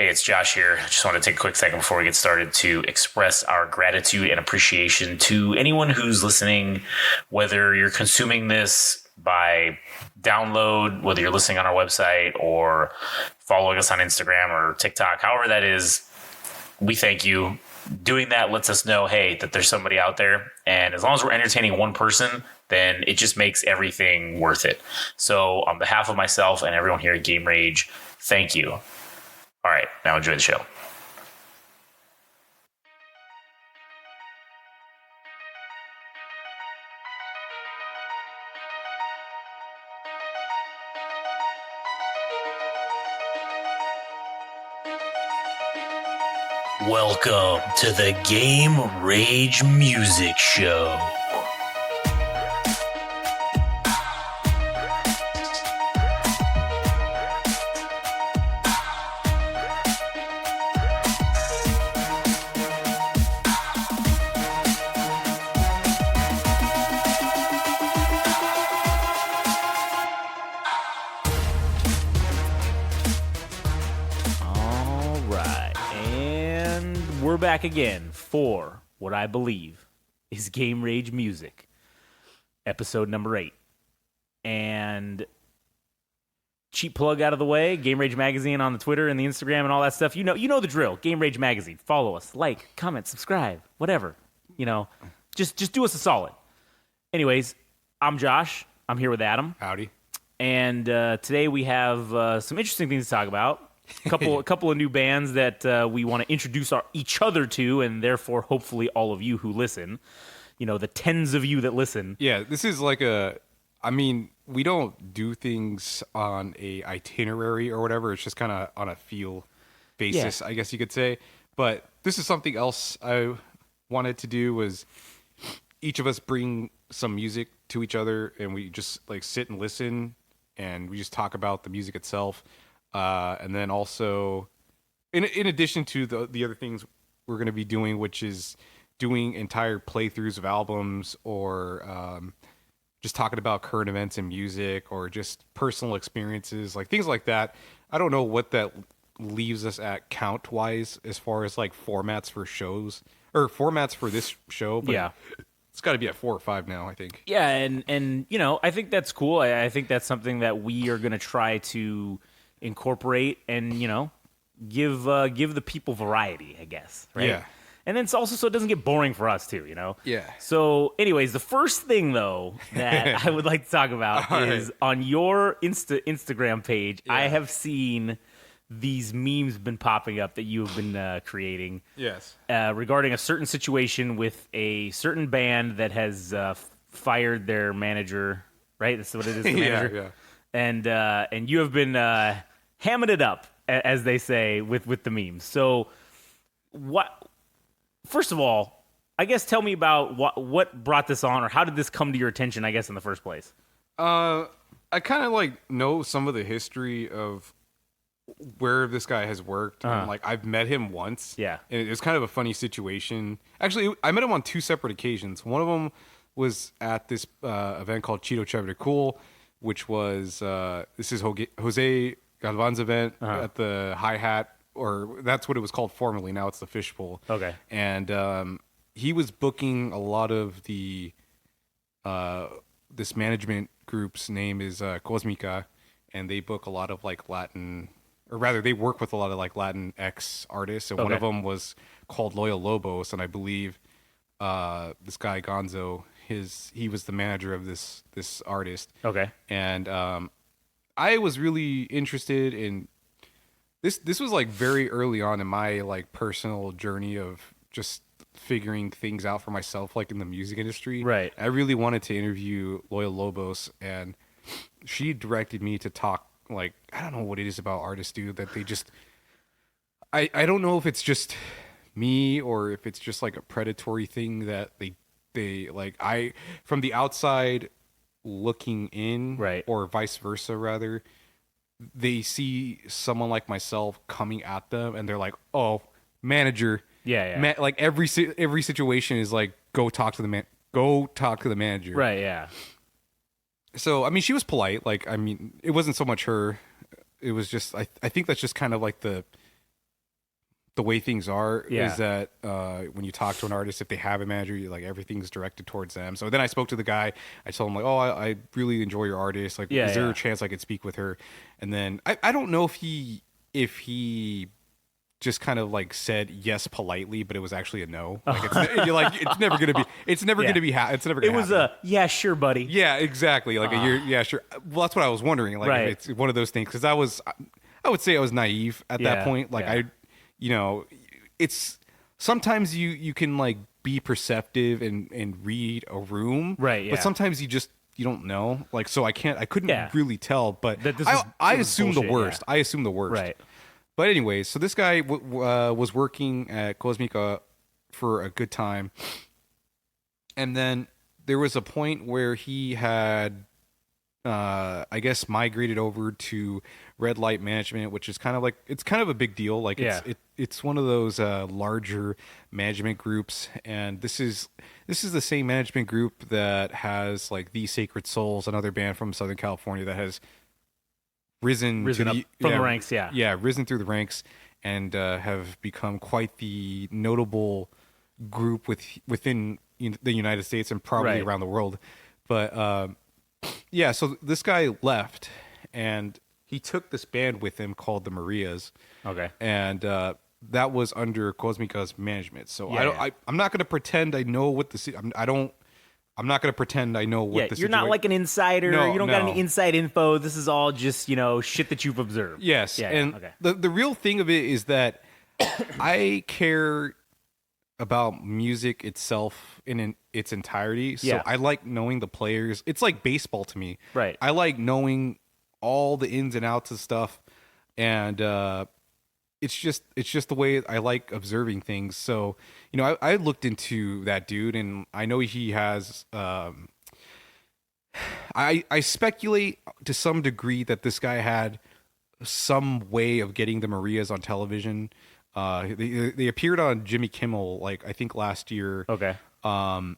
Hey, it's Josh here. I just want to take a quick second before we get started to express our gratitude and appreciation to anyone who's listening, whether you're consuming this by download, whether you're listening on our website or following us on Instagram or TikTok, however that is. We thank you. Doing that lets us know, hey, that there's somebody out there. And as long as we're entertaining one person, then it just makes everything worth it. So on behalf of myself and everyone here at Game Rage, thank you. All right, now enjoy the show. Welcome to the Game Rage Music Show. Back again for what I believe is Game Rage Music, episode number 8. And cheap plug out of the way, Game Rage Magazine on the Twitter and the Instagram and all that stuff. You know the drill. Game Rage Magazine. Follow us, like, comment, subscribe, whatever. Just do us a solid. Anyways, I'm Josh. I'm here with Adam. Howdy. And today we have some interesting things to talk about. A couple of new bands that we want to introduce each other to, and therefore, hopefully, all of you who listen, the tens of you that listen. Yeah, this is like we don't do things on a itinerary or whatever. It's just kind of on a feel basis, I guess you could say. But this is something else I wanted to do was each of us bring some music to each other, and we just like sit and listen, and we just talk about the music itself. And then also, in addition to the other things we're going to be doing, which is doing entire playthroughs of albums or just talking about current events in music or just personal experiences, like things like that. I don't know what that leaves us at count-wise as far as like formats for shows or formats for this show. But yeah. It's got to be at 4 or 5 now, I think. Yeah, and I think that's cool. I think that's something that we are going to try to incorporate and give the people variety, I guess, right? Yeah. And then it's also so it doesn't get boring for us too, Yeah. So anyways, the first thing though that I would like to talk about is on your Instagram page. Yeah. I have seen these memes been popping up that you have been creating. Yes. Regarding a certain situation with a certain band that has fired their manager, right? That's what it is, the manager. Yeah. And you have been hamming it up, as they say, with the memes. So, first of all, I guess tell me about what brought this on, or how did this come to your attention, I guess, in the first place? I kind of know some of the history of where this guy has worked. And, I've met him once. Yeah. And it was kind of a funny situation. Actually, I met him on 2 separate occasions. One of them was at this event called Cheeto Chévere Cool, which was this is Jose Galvan's event at the Hi-Hat, or that's what it was called formerly. Now it's the Fishbowl. Okay. And he was booking a lot of the this management group's name is Cosmica, and they book a lot of Latin, or rather they work with a lot of Latin X artists, and one of them was called Loyal Lobos, and I believe this guy Gonzo, he was the manager of this artist. Okay. And I was really interested in this. This was very early on in my personal journey of just figuring things out for myself, in the music industry. Right. I really wanted to interview Loyal Lobos, and she directed me to talk. I don't know what it is about artists, dude, that they just. I don't know if it's just me or if it's just a predatory thing that they from the outside looking in, right, or vice versa, rather, they see someone like myself coming at them and they're like, oh, manager. Yeah. Every situation is go talk to the manager. Right. Yeah. So, I mean, she was polite. It wasn't so much her. It was just, I think that's just kind of the the way things are Yeah. is that when you talk to an artist, if they have a manager, like everything's directed towards them. So then I spoke to the guy. I told him like, "Oh, I really enjoy your artist. Like, Yeah, is there yeah. a chance I could speak with her?" And then I don't know if he just kind of like said yes politely, but it was actually a no. Like you're like it's never gonna be. It's never Yeah. gonna be. It's never. It Gonna was happen. yeah, sure, buddy. Yeah, exactly. Like a year. Yeah, sure. Well, that's what I was wondering. Like, Right. if it's one of those things because I would say I was naive at Yeah, that point. Like yeah. it's sometimes you can like be perceptive and read a room, Right, yeah. But sometimes you don't know. Like, so I couldn't Yeah. really tell. But That this I is- I this is assume the bullshit, worst. yeah. I assume the worst. Right. But anyway, so this guy was working at Cosmica for a good time, and then there was a point where he had, I guess, migrated over to Red Light Management, which is kind of like it's kind of a big deal. Like it's one of those larger management groups, and this is the same management group that has like The Sacred Souls, another band from Southern California that has risen Risen to up the, from the ranks, yeah. risen through the ranks and have become quite the notable group within the United States and probably Right. around the world. But yeah, so this guy left and he took this band with him called the Marias, Okay. and that was under Cosmica's management. So Yeah. I'm not going to pretend I know what I'm not going to pretend I know what Yeah, the you're not situa- like an insider. No, you don't got no. any inside info. This is all just, shit that you've observed. Yes, Yeah, and okay. the real thing of it is that I care about music itself in its entirety. So Yeah. I like knowing the players. It's like baseball to me. Right. I like knowing all the ins and outs of stuff, and it's just the way I like observing things. So I looked into that dude, and I know he has. I speculate to some degree that this guy had some way of getting the Marias on television. They appeared on Jimmy Kimmel, like I think last year. Okay. And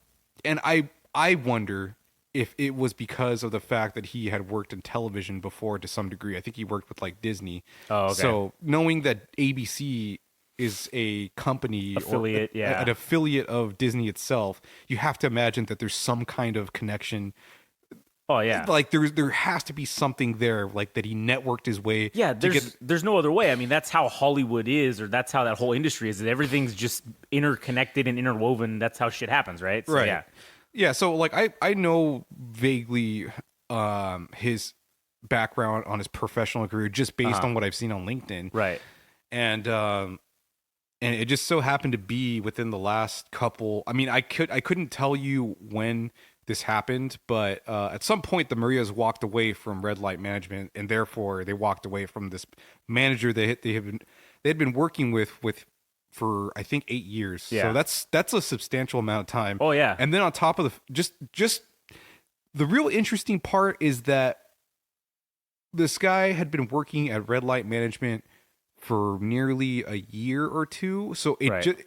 I wonder if it was because of the fact that he had worked in television before to some degree. I think he worked with like Disney. Oh, okay. So knowing that ABC is a company Affiliate, or yeah. an affiliate of Disney itself, you have to imagine that there's some kind of connection. Oh, yeah. Like there has to be something there, like that he networked his way. Yeah, to get, there's no other way. I mean, that's how Hollywood is, or that's how that whole industry is. That everything's just interconnected and interwoven. That's how shit happens, right? So, right. Yeah. Yeah. So like I know vaguely his background on his professional career just based on what I've seen on LinkedIn. Right. And it just so happened to be within the last couple. I mean, I couldn't tell you when this happened, but at some point the Marias walked away from Red Light Management, and therefore they walked away from this manager they had been working with for I think 8 years. Yeah. So that's a substantial amount of time. Oh, yeah. And then on top of just the real interesting part is that this guy had been working at Red Light Management for nearly a year or two. So it Right. just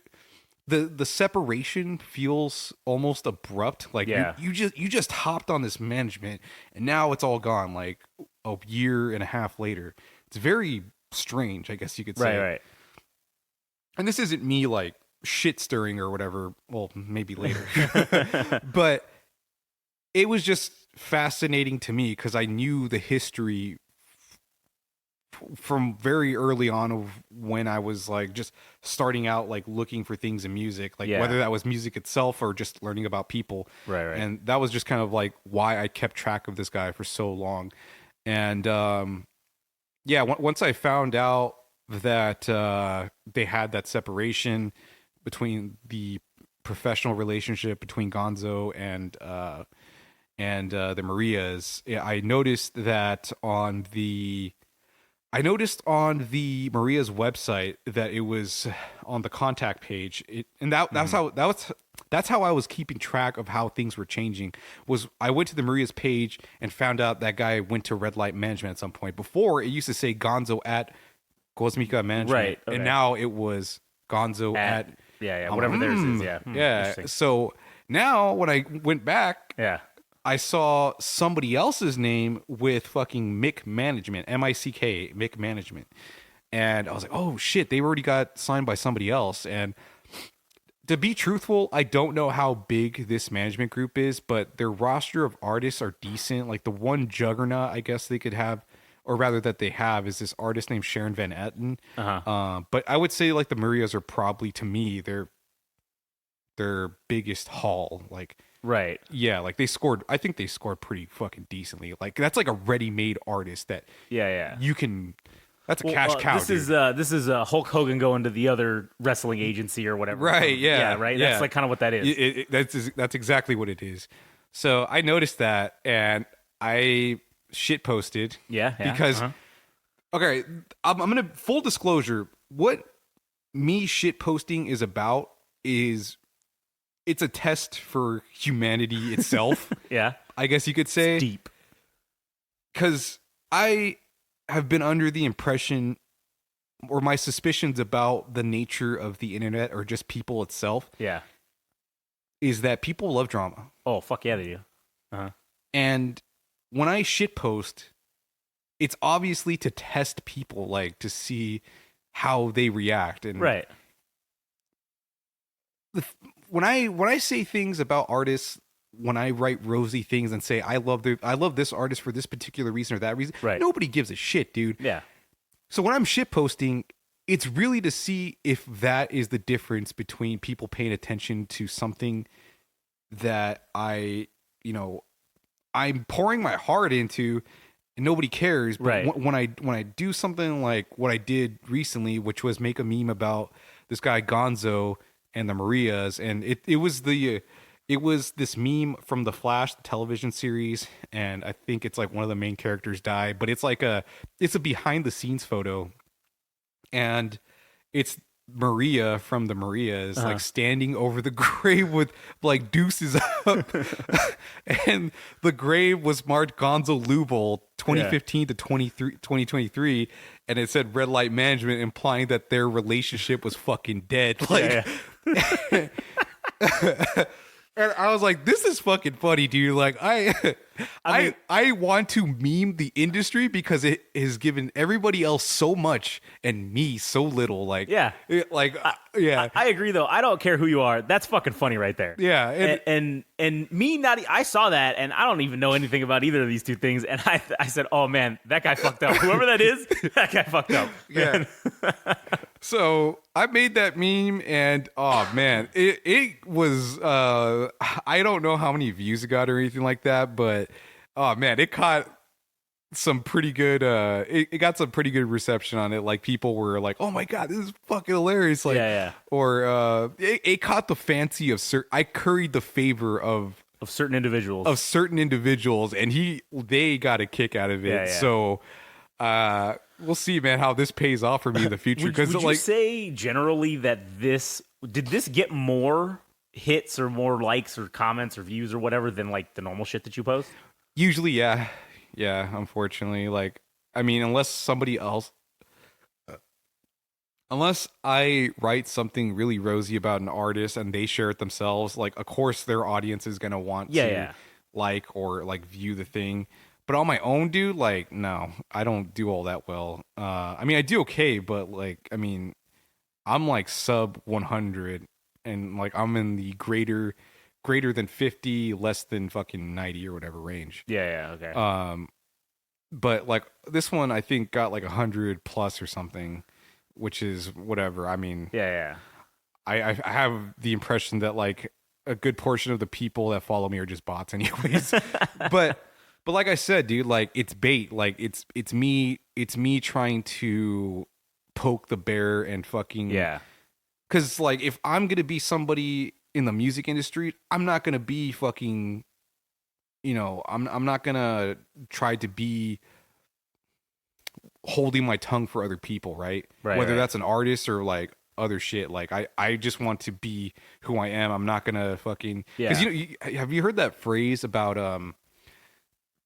the separation feels almost abrupt. Like Yeah. you just hopped on this management and now it's all gone like a year and a half later. It's very strange, I guess you could say. Right. And this isn't me like shit stirring or whatever. Well, maybe later. But it was just fascinating to me because I knew the history from very early on of when I was like just starting out, like looking for things in music, like Yeah. whether that was music itself or just learning about people. Right. And that was just kind of like why I kept track of this guy for so long. And yeah, once I found out that they had that separation between the professional relationship between Gonzo and the Marias, I noticed that on the Maria's website that it was on the contact page. That's how I was keeping track of how things were changing. Was I went to the Maria's page and found out that guy went to Red Light Management at some point. Before it used to say Gonzo at Cosmica Management, Right, okay. and now it was Gonzo at Yeah. Whatever theirs is. Yeah. yeah. Interesting. So now when I went back, Yeah. I saw somebody else's name with fucking Mick Management, MICK, Mick Management. And I was like, oh shit, they already got signed by somebody else. And to be truthful, I don't know how big this management group is, but their roster of artists are decent. Like the one juggernaut, I guess they could have, or rather that they have, is this artist named Sharon Van Etten. But I would say like the Marias are probably, to me, their biggest haul. Like, Right. yeah, like I think they scored pretty fucking decently. Like that's like a ready-made artist that Yeah. you can. That's a cash cow. This is Hulk Hogan going to the other wrestling agency or whatever. Right, yeah. Right. Yeah. That's like kind of what that is. That's exactly what it is. So I noticed that, and I shit posted. Yeah. Because okay, I'm gonna full disclosure. What me shit posting is about is it's a test for humanity itself. Yeah. I guess you could say. Deep. Because I have been under the impression, or my suspicions about the nature of the internet or just people itself, Yeah. is that people love drama. Oh, fuck yeah, they do. And when I shitpost, it's obviously to test people, like to see how they react. And Right. when I say things about artists, when I write rosy things and say I love this artist for this particular reason or that reason, Right. nobody gives a shit, dude. Yeah. So when I'm shitposting, it's really to see if that is the difference between people paying attention to something that I'm pouring my heart into and nobody cares. But Right. when I do something like what I did recently, which was make a meme about this guy Gonzo and the Marias, and it was this meme from The Flash, the television series, and I think it's like one of the main characters died, but it's a behind the scenes photo, and it's Maria from the Marias like standing over the grave with like deuces up, and the grave was marked Gonzo Lubel 2015 to 2023, and it said Red Light Management, implying that their relationship was fucking dead. Like. Yeah. And I was like, this is fucking funny, dude. Like, I want to meme the industry because it has given everybody else so much and me so little. Like, Yeah. yeah. I agree though. I don't care who you are. That's fucking funny right there. Yeah, And me not. I saw that, and I don't even know anything about either of these two things. And I said, oh man, that guy fucked up. Whoever that is, that guy fucked up. Yeah. So I made that meme, and oh man, it was I don't know how many views it got or anything like that, but oh man, it caught some pretty good it got some pretty good reception on it. Like people were like, oh my god, this is fucking hilarious. Like, Yeah. Or it caught the fancy of I curried the favor of certain individuals. and they got a kick out of it. Yeah. So we'll see, man, how this pays off for me in the future. Would you say generally that did this get more hits or more likes or comments or views or whatever than like the normal shit that you post? Usually, yeah. Unfortunately, like, I mean, unless I write something really rosy about an artist and they share it themselves, like, of course their audience is gonna want to like or like view the thing. But on my own, dude, like, no, I don't do all that well. I mean, I do okay, but like, I mean, I'm like sub 100, and like I'm in the greater than 50, less than fucking 90 or whatever range. Yeah, okay. But like this one, I think got like 100 plus or something, which is whatever. I mean, yeah. I have the impression that like a good portion of the people that follow me are just bots, anyways. But like I said, dude, like it's bait. Like it's me trying to poke the bear and fucking Because like if I'm gonna be somebody in the music industry, I'm not gonna be fucking. I'm not gonna try to be holding my tongue for other people, right? Whether that's an artist or like other shit. Like I just want to be who I am. I'm not gonna fucking because have you heard that phrase about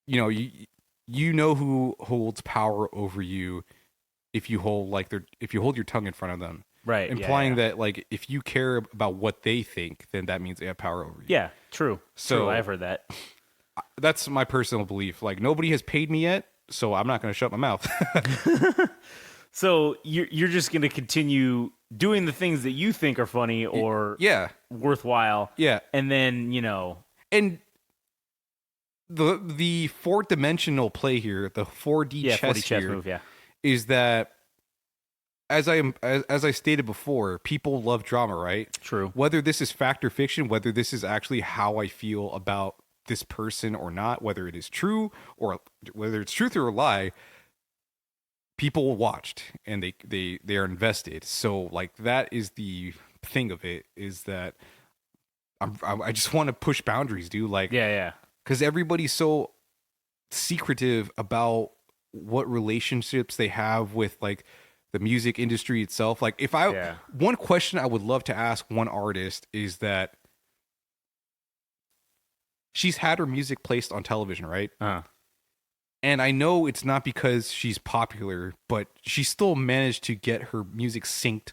you know who holds power over you if you hold your tongue in front of them, right? Implying that like if you care about what they think, then that means they have power over you. Yeah, true. So I've heard that. That's my personal belief. Like nobody has paid me yet, so I'm not going to shut my mouth. So you're just gonna continue doing the things that you think are funny or Yeah. worthwhile. Yeah. And then, And the four-dimensional play here, the 4D yeah, chess 40 chess here, move, yeah. is that as I stated before, people love drama, right? True. Whether this is fact or fiction, whether this is actually how I feel about this person or not, whether it is true or whether it's truth or a lie, people watched and they are invested. So like that is the thing of it, is that I just want to push boundaries, dude. Like, Yeah. because everybody's so secretive about what relationships they have with like the music industry itself. Like one question I would love to ask one artist is that she's had her music placed on television, right? Uh-huh. And I know it's not because she's popular, but she still managed to get her music synced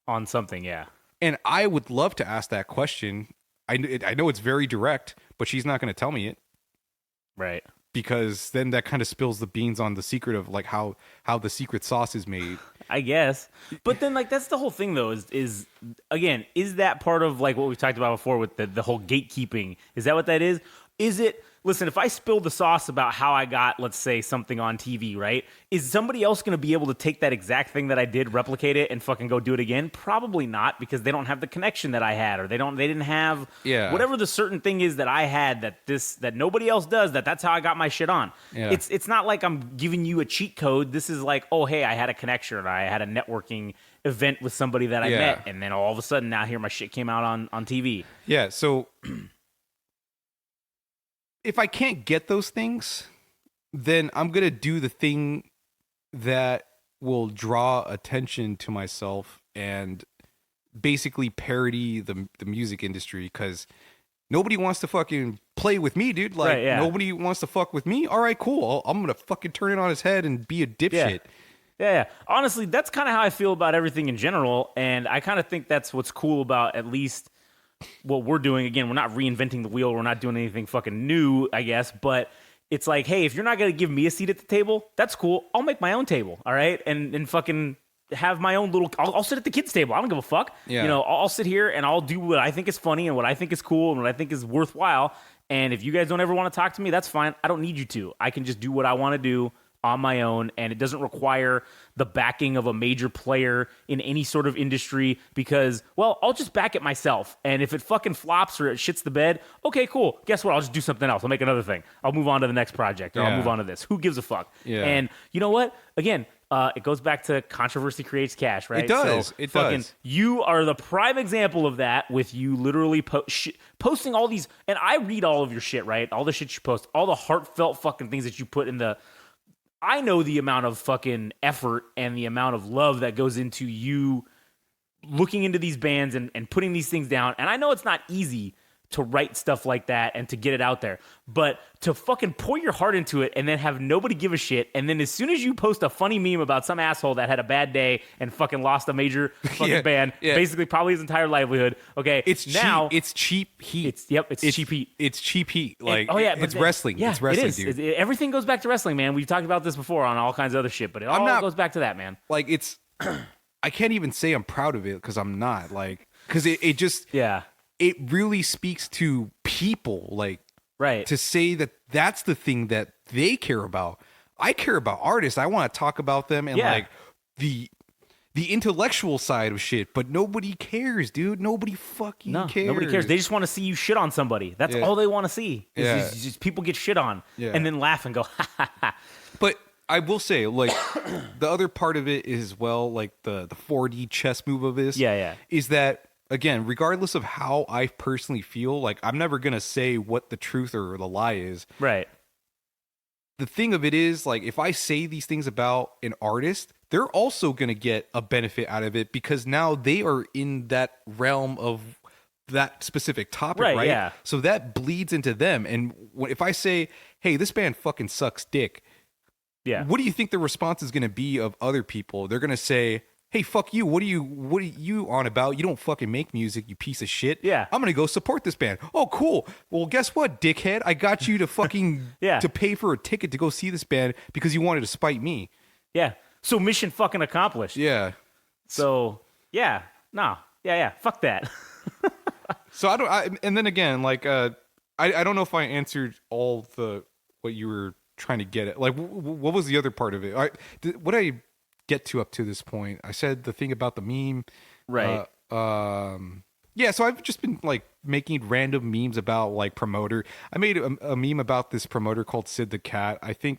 On something, yeah. And I would love to ask that question. I know it's very direct, but she's not going to tell me it. Right. Because then that kind of spills the beans on the secret of like how the secret sauce is made. I guess. But then like that's the whole thing though, is again, is that part of like what we talked about before with the whole gatekeeping? Is that what that is? Is it, listen, if I spill the sauce about how I got, let's say, something on TV, right? Is somebody else going to be able to take that exact thing that I did, replicate it, and fucking go do it again? Probably not, because they don't have the connection that I had, or they didn't have whatever the certain thing is that I had that nobody else does, that's how I got my shit on. Yeah. It's not like I'm giving you a cheat code. This is like, oh, hey, I had a connection, or I had a networking event with somebody that I met, and then all of a sudden now here my shit came out on TV. Yeah, so if I can't get those things, then I'm going to do the thing that will draw attention to myself and basically parody the music industry, because nobody wants to fucking play with me, dude. Like, nobody wants to fuck with me. All right, cool. I'm going to fucking turn it on his head and be a dipshit. Yeah. Honestly, that's kind of how I feel about everything in general, and I kind of think that's what's cool about at least what we're doing. Again, we're not reinventing the wheel. We're not doing anything fucking new, I guess. But it's like, hey, if you're not going to give me a seat at the table, that's cool. I'll make my own table, all right? And fucking have my own little... I'll sit at the kids' table. I don't give a fuck. Yeah. You know, I'll sit here and I'll do what I think is funny and what I think is cool and what I think is worthwhile. And if you guys don't ever want to talk to me, that's fine. I don't need you to. I can just do what I want to do on my own, and it doesn't require the backing of a major player in any sort of industry, because, well, I'll just back it myself. And if it fucking flops or it shits the bed, okay, cool. Guess what? I'll just do something else. I'll make another thing. I'll move on to the next project, or I'll move on to this. Who gives a fuck? Yeah. And you know what? Again, it goes back to controversy creates cash, right? It does. So it fucking, does. You are the prime example of that, with you literally posting all these, and I read all of your shit, right? All the shit you post, all the heartfelt fucking things that you put in the... I know the amount of fucking effort and the amount of love that goes into you looking into these bands and putting these things down. And I know it's not easy to write stuff like that and to get it out there, but to fucking pour your heart into it and then have nobody give a shit. And then as soon as you post a funny meme about some asshole that had a bad day and fucking lost a major fucking band, basically probably his entire livelihood. Okay. It's now cheap. It's cheap heat. It's cheap heat. It's cheap heat. Like, it's then, wrestling. Yeah, it's wrestling, it is. dude. Everything goes back to wrestling, man. We've talked about this before on all kinds of other shit, but it all goes back to that, man. Like, it's, I can't even say I'm proud of it, because I'm not. Like, because it just, it really speaks to people, like, right, to say that that's the thing that they care about. I care about artists. I want to talk about them and like the intellectual side of shit, but nobody cares, dude. Nobody fucking cares. Nobody cares. They just want to see you shit on somebody. That's all they want to see. Is just people get shit on and then laugh and go, ha ha ha. But I will say, like, the other part of it is, well, like the 4D chess move of this is that, again, regardless of how I personally feel, like, I'm never going to say what the truth or the lie is. Right. The thing of it is, like, if I say these things about an artist, they're also going to get a benefit out of it, because now they are in that realm of that specific topic, right? Yeah. So that bleeds into them. And if I say, hey, this band fucking sucks dick, what do you think the response is going to be of other people? They're going to say, hey, fuck you. What are you on about? You don't fucking make music, you piece of shit. Yeah. I'm going to go support this band. Oh, cool. Well, guess what, dickhead? I got you to fucking to pay for a ticket to go see this band because you wanted to spite me. Yeah. So mission fucking accomplished. Yeah. So yeah, no, yeah, fuck that. So and then again, like, I don't know if I answered all what you were trying to get at. Like, what was the other part of it? What did I get to up to this point? I said the thing about the meme. Right. Yeah, so I've just been like making random memes about like promoter. I made a meme about this promoter called Sid the Cat. I think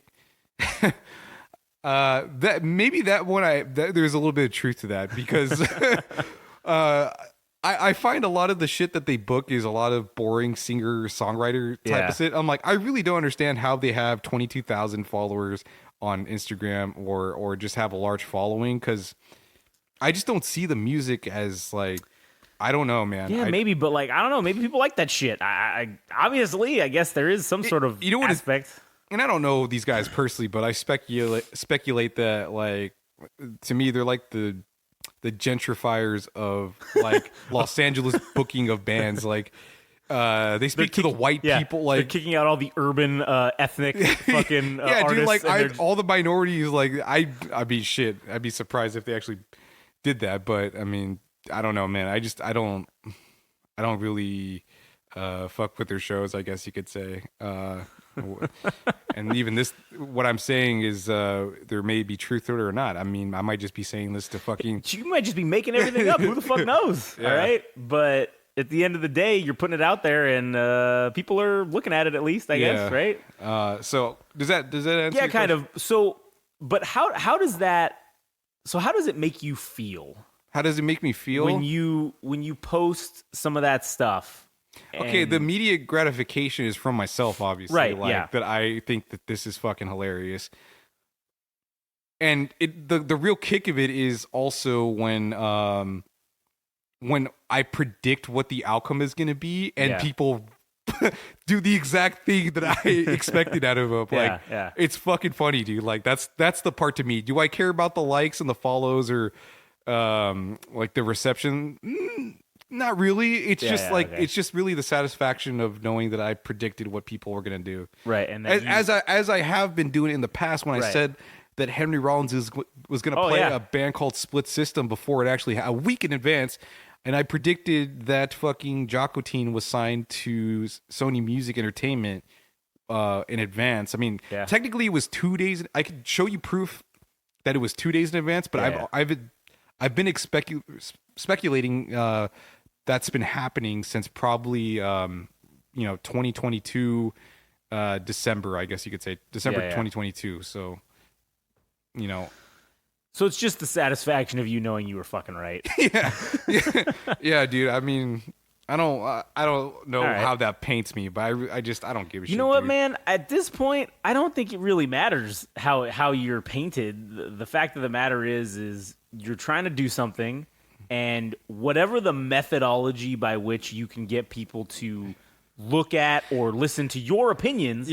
that maybe that one there's a little bit of truth to that because I find a lot of the shit that they book is a lot of boring singer songwriter type of shit. I'm like, I really don't understand how they have 22,000 followers on Instagram or just have a large following, because I just don't see the music as like, I don't know, man. Yeah, maybe, but like, I don't know. Maybe people like that shit. I obviously, I guess there is some sort of aspect. And I don't know these guys personally, but I speculate that, like, to me, they're like the gentrifiers of like Los Angeles booking of bands. Like, they speak to the white people. Like, they're kicking out all the urban, ethnic fucking artists. Dude. Like, all the minorities. Like, I'd be surprised if they actually did that. But I mean, I don't know, man. I don't really fuck with their shows, I guess you could say. And even this, what I'm saying is, there may be truth to it or not. I mean, I might just be saying this to fucking. You might just be making everything up. Who the fuck knows? Yeah. All right, but at the end of the day, you're putting it out there, and people are looking at it at least. I guess, right? So does that answer? Yeah, kind of. So, but how does that? So how does it make you feel? How does it make me feel when you post some of that stuff? Okay, the immediate gratification is from myself, obviously. Right, like, yeah. That I think that this is fucking hilarious. And the real kick of it is also when I predict what the outcome is going to be, and people do the exact thing that I expected out of them. Like, it's fucking funny, dude. Like, that's the part to me. Do I care about the likes and the follows or like the reception? Not really. It's it's just really the satisfaction of knowing that I predicted what people were going to do. Right. And as I have been doing in the past when I said that Henry Rollins was going to play a band called Split System before it actually a week in advance. And I predicted that fucking Jocotine was signed to Sony Music Entertainment in advance. I mean, technically it was 2 days. I could show you proof that it was 2 days in advance, but I've been speculating that's been happening since probably 2022 December, I guess you could say December 2022. So, so it's just the satisfaction of you knowing you were fucking right. yeah, dude. I mean, I don't know how that paints me, but I don't give a shit. You know what, man? At this point, I don't think it really matters how you're painted. The fact of the matter is you're trying to do something, and whatever the methodology by which you can get people to look at or listen to your opinions,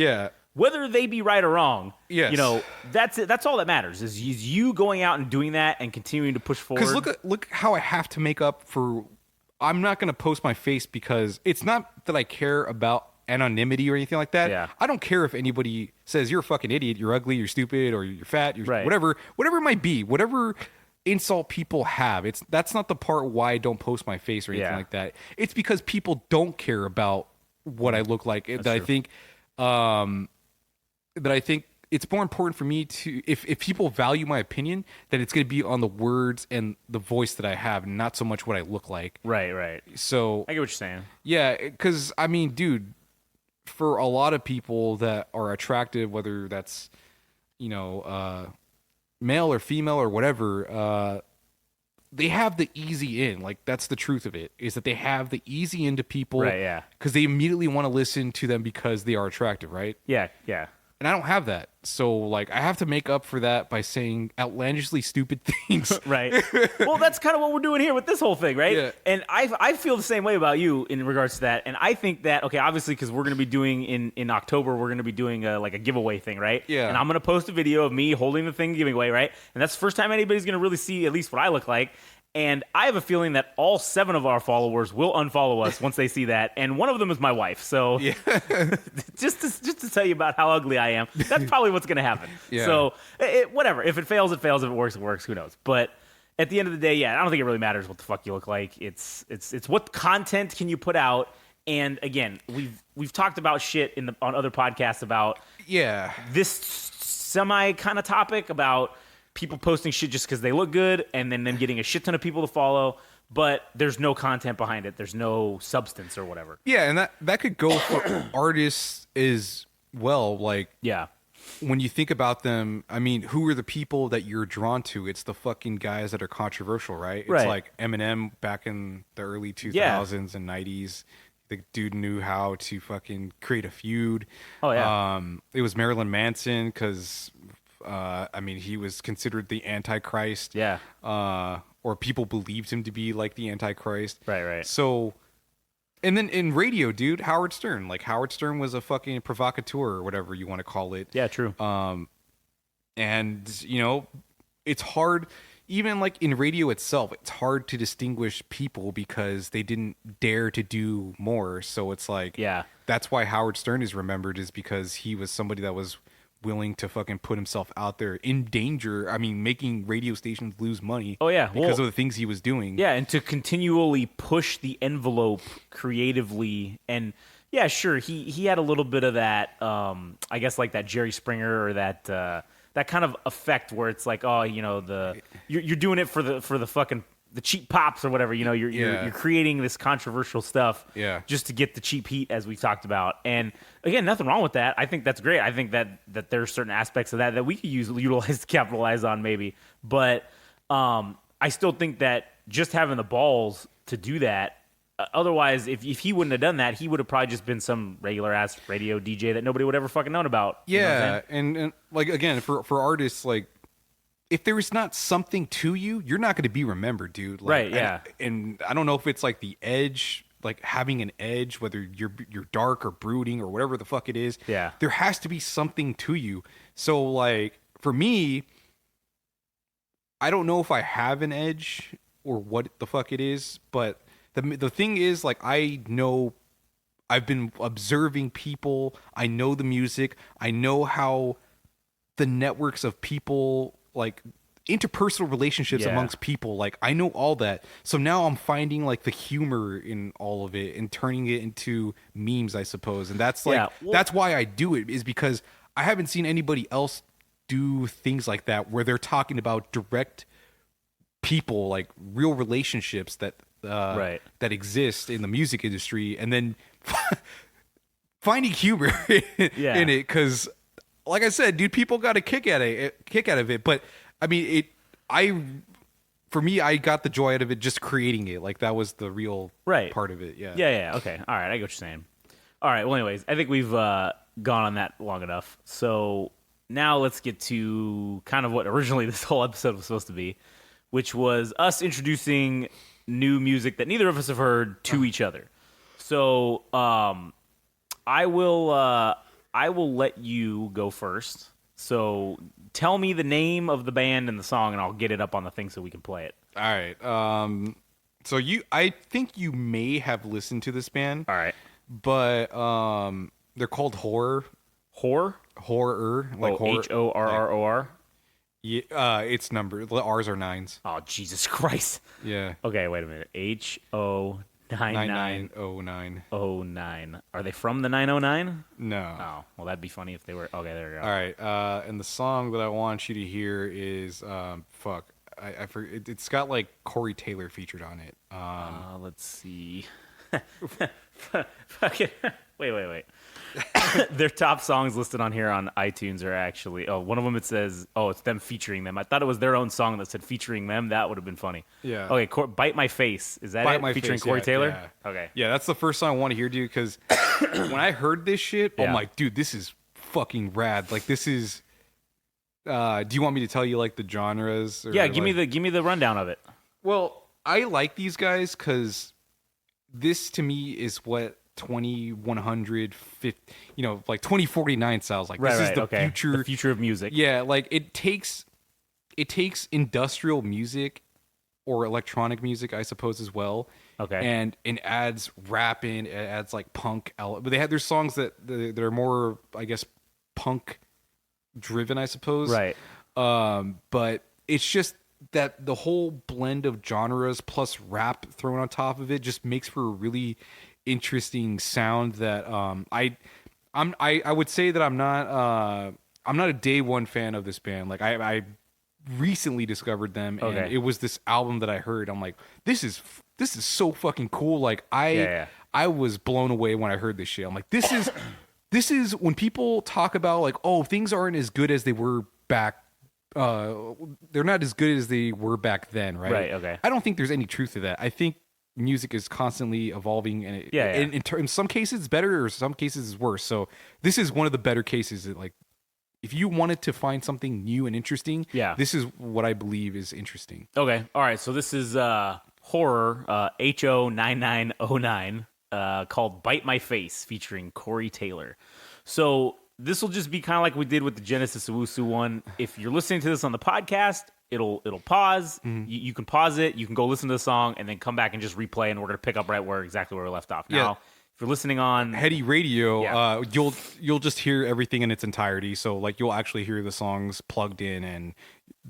whether they be right or wrong, that's it. That's all that matters is you going out and doing that and continuing to push forward. Because look how I have to make up for. I'm not going to post my face because it's not that I care about anonymity or anything like that. Yeah. I don't care if anybody says you're a fucking idiot, you're ugly, you're stupid, or you're fat, whatever it might be, whatever insult people have. That's not the part why I don't post my face or anything like that. It's because people don't care about what I look like. That's true. That I think it's more important for me to if people value my opinion, then it's going to be on the words and the voice that I have, not so much what I look like. Right. So I get what you're saying. Yeah, because I mean, dude, for a lot of people that are attractive, whether that's male or female or whatever, they have the easy in. Like, that's the truth of it, is that they have the easy in to people, right? Yeah, because they immediately want to listen to them because they are attractive, right? Yeah. And I don't have that. So, like, I have to make up for that by saying outlandishly stupid things. Right. Well, that's kind of what we're doing here with this whole thing, right? Yeah. And I feel the same way about you in regards to that. And I think that, okay, obviously, because we're going to be doing in October, we're going to be doing a giveaway thing, right? Yeah. And I'm going to post a video of me holding the thing giving away, right? And that's the first time anybody's going to really see at least what I look like. And I have a feeling that all 7 of our followers will unfollow us once they see that, and one of them is my wife. So just to tell you about how ugly I am, that's probably what's going to happen. Yeah. So whatever. If it fails, it fails. If it works, it works. Who knows? But at the end of the day, yeah, I don't think it really matters what the fuck you look like. It's what content can you put out. And again, we've talked about shit on other podcasts about this semi kind of topic about people posting shit just because they look good and then them getting a shit ton of people to follow, but there's no content behind it. There's no substance or whatever. Yeah, and that could go for artists as well. Like, Yeah. when you think about them, I mean, who are the people that you're drawn to? It's the fucking guys that are controversial, right? It's Right. like Eminem back in the early 2000s and 90s. The dude knew how to fucking create a feud. Oh, yeah. It was Marilyn Manson because, I mean, he was considered the Antichrist. Yeah. Or people believed him to be like the Antichrist. Right. So, and then in radio, dude, Howard Stern. Like, Howard Stern was a fucking provocateur or whatever you want to call it. Yeah, true. And, you know, it's hard, even like in radio itself, it's hard to distinguish people because they didn't dare to do more. So it's like, Yeah. that's why Howard Stern is remembered, is because he was somebody that was willing to fucking put himself out there in danger. I mean, making radio stations lose money. Oh, yeah. Because Well, of the things he was doing. Yeah, and to continually push the envelope creatively. And yeah, sure, he had a little bit of that, I guess like that Jerry Springer or that kind of effect where it's like, oh, you know, you're doing it for the fucking the cheap pops or whatever, you know, you're creating this controversial stuff just to get the cheap heat, as we've talked about. And again, nothing wrong with that. I think that's great. I think that there's certain aspects of that we could utilize to capitalize on maybe. But I still think that just having the balls to do that, otherwise, if he wouldn't have done that, he would have probably just been some regular ass radio DJ that nobody would ever fucking known about. You know what I'm saying? and like, again, for artists, like, if there is not something to you, you're not going to be remembered, dude. Like, Right, yeah. And I don't know if it's like the edge, like having an edge, whether you're dark or brooding or whatever the fuck it is. Yeah. There has to be something to you. So, like, for me, I don't know if I have an edge or what the fuck it is, but the thing is, like, I know I've been observing people. I know the music. I know how the networks of people, like interpersonal relationships amongst people, like I know all that. So now I'm finding like the humor in all of it and turning it into memes, I suppose. And that's like, that's why I do it, is because I haven't seen anybody else do things like that where they're talking about direct people, like real relationships that that exist in the music industry, and then finding humor in it. Because like I said, dude, people got a kick out of it. But I mean, for me, I got the joy out of it just creating it. Like, that was the real part of it. Yeah. Okay. All right. I get what you're saying. All right. Well, anyways, I think we've gone on that long enough. So now let's get to kind of what originally this whole episode was supposed to be, which was us introducing new music that neither of us have heard to each other. So I will let you go first. So tell me the name of the band and the song, and I'll get it up on the thing so we can play it. All right. So I think you may have listened to this band. All right. But they're called Horror. Horror? Horror. Like horror. Horror? Yeah, it's numbered. The R's are 9s. Oh, Jesus Christ. Yeah. Okay, wait a minute. HO990909. Are they from the 909? No. Oh, well, that'd be funny if they were. Okay, there we go. All right. And the song that I want you to hear is fuck. I forget. It's got like Corey Taylor featured on it. Let's see. Fucking wait. Their top songs listed on here on iTunes are actually one of them. It says it's them featuring them. I thought it was their own song that said featuring them. That would have been funny. Yeah. Okay. Bite My Face. Is that Bite it? My Featuring Face, Corey Taylor. Yeah. Okay. Yeah, that's the first song I want to hear, dude. Because when I heard this shit, I'm like, dude, this is fucking rad. Like, this is. Do you want me to tell you like the genres? Yeah, give me the rundown of it. Well, I like these guys because this to me is what 2100, like 2049 sounds like. This is the future. The future of music. Yeah, like it takes industrial music or electronic music, I suppose, as well. Okay. And it adds rap in, it adds like punk, but they had their songs that they're more, I guess, punk driven, I suppose. Right. But it's just that the whole blend of genres plus rap thrown on top of it just makes for a really interesting sound that I would say that I'm not a day one fan of this band. Like I recently discovered them, and Okay. it was this album that I heard. I'm like, this is so fucking cool. Like Yeah. I was blown away when I heard this shit. I'm like, this is when people talk about like, oh, things aren't as good as they were back. They're not as good as they were back then, right? Right, okay. I don't think there's any truth to that. I think music is constantly evolving, and in some cases it's better, or some cases it's worse. So this is one of the better cases. That, like, if you wanted to find something new and interesting, Yeah. this is what I believe is interesting. Okay. All right. So this is horror HO9909 called "Bite My Face" featuring Corey Taylor. So this will just be kind of like we did with the Genesis Owusu one. If you're listening to this on the podcast, it'll pause. You can pause it. You can go listen to the song and then come back and just replay. And we're gonna pick up right where exactly where we left off. Yeah. Now, if you're listening on Heady Radio, Yeah. you'll just hear everything in its entirety. So like you'll actually hear the songs plugged in, and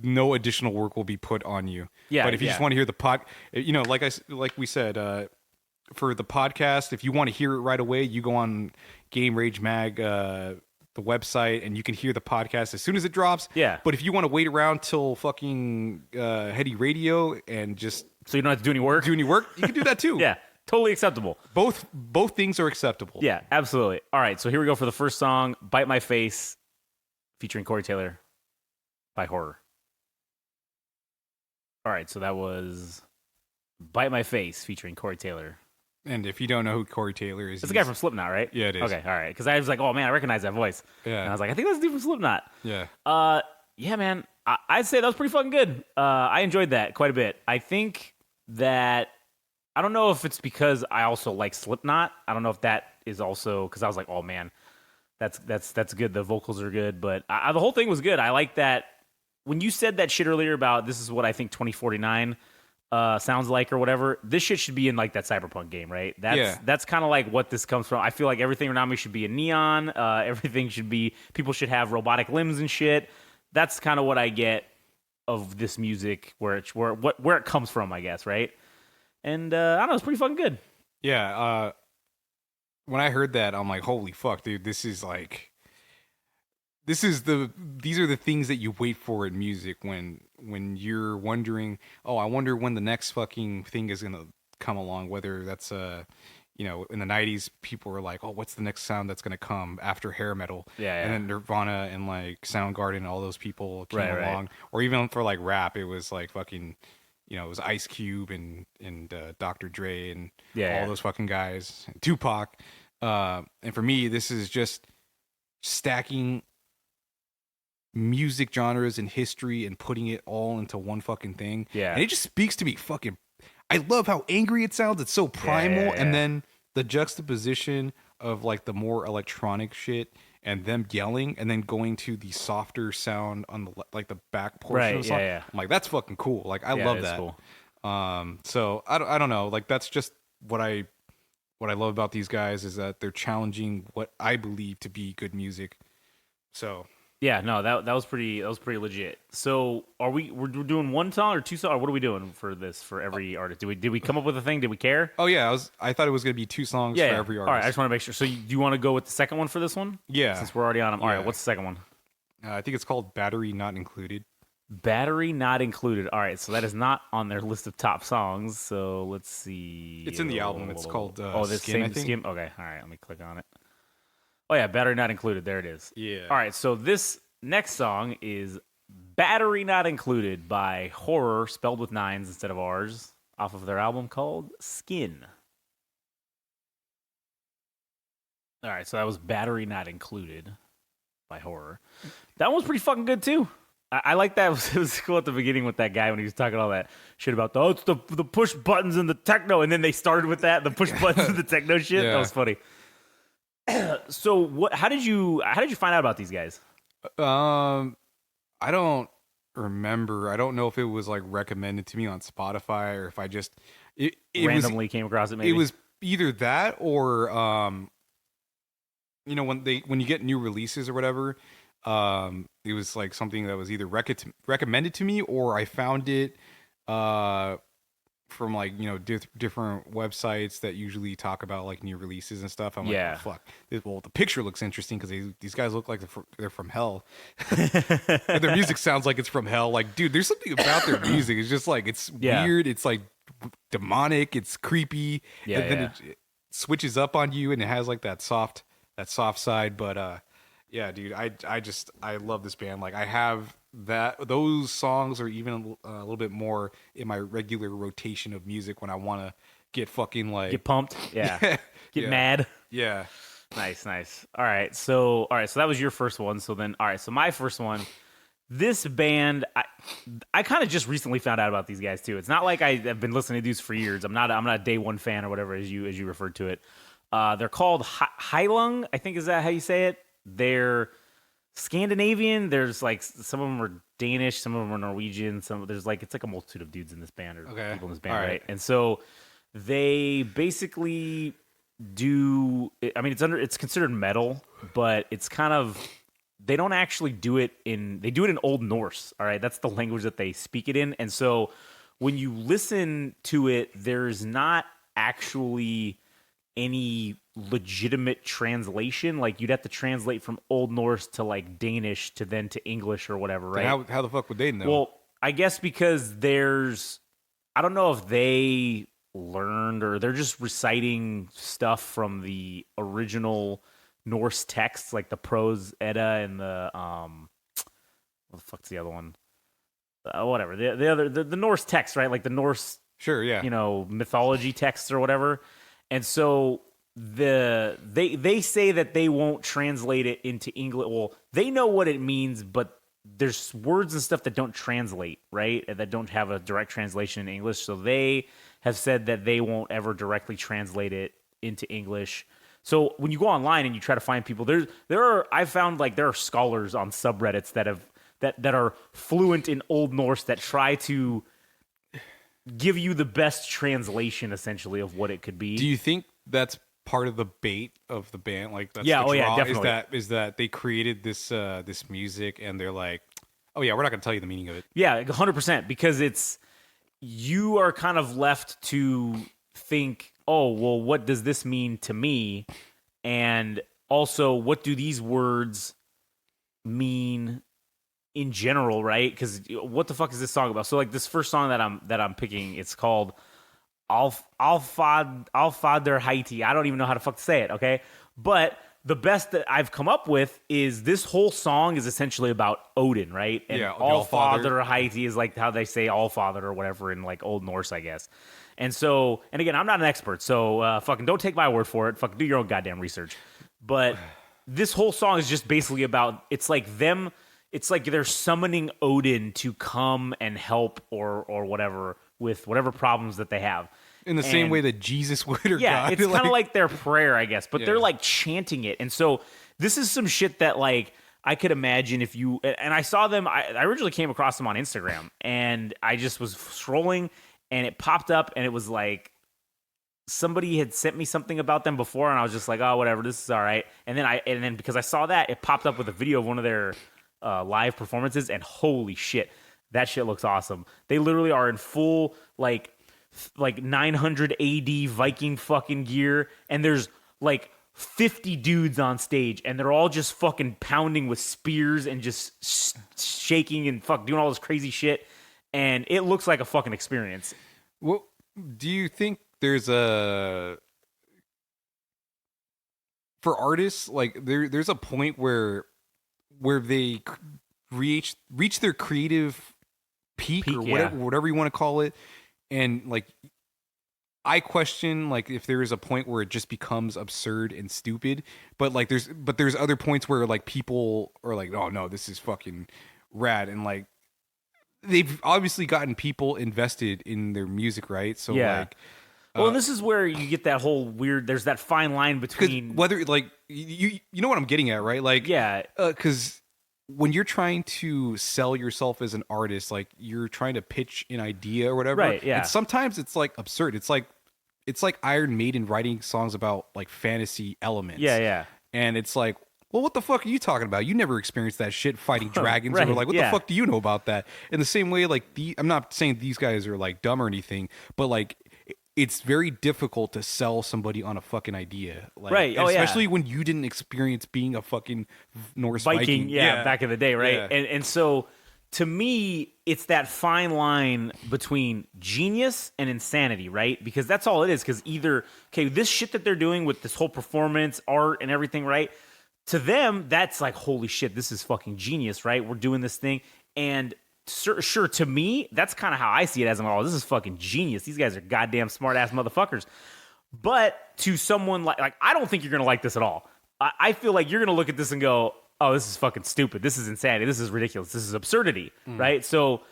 no additional work will be put on you. Yeah, But if you just yeah. want to hear the like we said, for the podcast, if you want to hear it right away, you go on Game Rage Mag, the website, and you can hear the podcast as soon as it drops. Yeah. But if you want to wait around till fucking Heady Radio and just so you don't have to do any work. do any work, you can do that too. Yeah, totally acceptable. Both things are acceptable. Yeah, absolutely. All right, so here we go for the first song, "Bite My Face," featuring Corey Taylor by Horror. All right, so that was "Bite My Face" featuring Corey Taylor. And if you don't know who Corey Taylor is, That's the guy from Slipknot, right? Yeah, it is. Okay, all right. Because I was like, oh man, I recognize that voice. Yeah. And I was like, I think that's the dude from Slipknot. Yeah. Yeah, man. I'd say that was pretty fucking good. I enjoyed that quite a bit. I think that I don't know if it's because I also like Slipknot. I don't know if that is also because I was like, oh man, that's good. The vocals are good, but the whole thing was good. I like that when you said that shit earlier about this is what I think 2049 sounds like or whatever. This shit should be in like that cyberpunk game, right? That's kind of like what this comes from. I feel like everything around me should be in neon. Everything should be, people should have robotic limbs and shit. That's kind of what I get of this music, where it comes from, I guess, right? And I don't know, it's pretty fucking good. Yeah. When I heard that, I'm like, holy fuck, dude, these are the things that you wait for in music when you're wondering, oh, I wonder when the next fucking thing is gonna come along. Whether that's in the 90s, people were like, oh, what's the next sound that's gonna come after hair metal? Yeah. And then Nirvana and like Soundgarden and all those people came Right. along. Or even for like rap, it was like fucking, it was Ice Cube and Dr. Dre and all those fucking guys, and Tupac. And for me, this is just stacking music genres and history and putting it all into one fucking thing. Yeah. And it just speaks to me fucking. I love how angry it sounds. It's so primal. Yeah. And then the juxtaposition of like the more electronic shit and them yelling and then going to the softer sound on the like the back portion of the song. Yeah. I'm like, that's fucking cool. Like I love that. Cool. So I don't know. Like that's just what I love about these guys is that they're challenging what I believe to be good music. So Yeah, no, that was pretty legit. So we're doing one song or two songs, or what are we doing for this for every artist? Did we come up with a thing? Did we care? oh yeah, I thought it was gonna be 2 songs for every artist. All right, I just want to make sure. So do you want to go with the second one for this one? Yeah. Since we're already on them. All Yeah. right, what's the second one? I think it's called Battery Not Included. Battery Not Included. All right, so that is not on their list of top songs. So let's see. It's in the album. It's called this Skin, I same think. Skin. Okay, all right, let me click on it. Oh yeah, Battery Not Included. There it is. Yeah. All right, so this next song is Battery Not Included by Horror, spelled with 9s instead of R's, off of their album called Skin. All right, so that was Battery Not Included by Horror. That one was pretty fucking good too. I like that. It was cool at the beginning with that guy when he was talking all that shit about it's the push buttons and the techno, and then they started with that, the push buttons and the techno shit. Yeah. That was funny. So how did you find out about these guys? I don't remember. I don't know if it was like recommended to me on Spotify or if I just it Randomly came across it. Maybe it was either that or when you get new releases or whatever, it was like something that was either recommended to me or I found it from like different websites that usually talk about like new releases and stuff. I'm like, oh, fuck. Well, the picture looks interesting because these guys look like they're from hell. And their music sounds like it's from hell. Like, dude, there's something about their music. It's just like it's weird. It's like demonic. It's creepy. Yeah, and then it switches up on you, and it has like that soft side. But yeah, dude, I love this band. Like, I have those songs are even a little bit more in my regular rotation of music when I want to get fucking like get pumped. Yeah. Get mad. Yeah. Nice. All right. So that was your first one. So then, all right. So my first one, this band, I kind of just recently found out about these guys too. It's not like I've been listening to these for years. I'm not a day one fan or whatever as you referred to it. They're called Heilung. I think is that how you say it? They're Scandinavian. There's like some of them are Danish, some of them are Norwegian. It's like a multitude of dudes in this band or people in this band, right? And so they basically do. I mean, it's considered metal, but it's kind of they don't actually do it in. They do it in Old Norse. All right, that's the language that they speak it in, and so when you listen to it, there's not actually any legitimate translation. Like, you'd have to translate from Old Norse to like Danish to then to English or whatever, right? How the fuck would they know? Well, I guess because I don't know if they learned or they're just reciting stuff from the original Norse texts, like the Prose Edda and the what the fuck's the other one? Whatever the Norse text, right? Like the Norse, sure, yeah, mythology texts or whatever. And so they say that they won't translate it into English. Well, they know what it means, but there's words and stuff that don't translate, right? And that don't have a direct translation in English. So they have said that they won't ever directly translate it into English. So when you go online and you try to find people, I found like there are scholars on subreddits that are fluent in Old Norse that try to give you the best translation essentially of what it could be. Do you think that's part of the bait of the band? Like, that's definitely. Is that they created this music and they're like, oh yeah, we're not going to tell you the meaning of it. Yeah, 100%, because you are kind of left to think, oh, well, what does this mean to me? And also, what do these words mean in general, right? Because what the fuck is this song about? So like this first song that I'm picking, it's called Alfader Haiti. I don't even know how to fuck to say it, okay? But the best that I've come up with is this whole song is essentially about Odin, right? And Allfather Haiti is like how they say Allfather or whatever in like Old Norse, I guess. And so, and again, I'm not an expert, so fucking don't take my word for it. Fucking do your own goddamn research. But this whole song is just basically about, it's like they're summoning Odin to come and help or whatever with whatever problems that they have. In the same way that Jesus would, or yeah, God. It's kind of like their prayer, I guess. But they're like chanting it. And so this is some shit that like I could imagine if you, and I saw them, I originally came across them on Instagram and I just was scrolling and it popped up and it was like, somebody had sent me something about them before and I was just like, oh, whatever, this is all right. And then because I saw that, it popped up with a video of one of their live performances, and holy shit, that shit looks awesome. They literally are in full like 900 AD Viking fucking gear, and there's like 50 dudes on stage, and they're all just fucking pounding with spears and just shaking and doing all this crazy shit, and it looks like a fucking experience. Well, do you think there's for artists, like there's a point where they reach their creative peak or whatever you want to call it, and like I question like if there is a point where it just becomes absurd and stupid, but there's other points where like people are like, oh no, this is fucking rad, and like they've obviously gotten people invested in their music, right? So like. Well, and this is where you get that whole weird. There's that fine line between whether like you know what I'm getting at, right? Like, yeah, because when you're trying to sell yourself as an artist, like you're trying to pitch an idea or whatever, Right, yeah. and sometimes it's like absurd. It's like Iron Maiden writing songs about like fantasy elements. Yeah. And it's like, well, what the fuck are you talking about? You never experienced that shit fighting dragons. Right, Or like, what yeah. the fuck do you know about that? In the same way, like I'm not saying these guys are like dumb or anything, but like it's very difficult to sell somebody on a fucking idea. Like, Right, oh, yeah. especially when you didn't experience being a fucking Norse Viking, yeah, back in the day, right? Yeah. And so to me, it's that fine line between genius and insanity, right? Because that's all it is. Because either, okay, this shit that they're doing with this whole performance, art, and everything, right? To them, that's like, holy shit, this is fucking genius, right? We're doing this thing. And sure, to me, that's kind of how I see it as, oh, this is fucking genius. These guys are goddamn smart ass motherfuckers. But to someone like I don't think you're going to like this at all. I feel like you're going to look at this and go, oh, this is fucking stupid. This is insanity. This is ridiculous. This is absurdity, right? So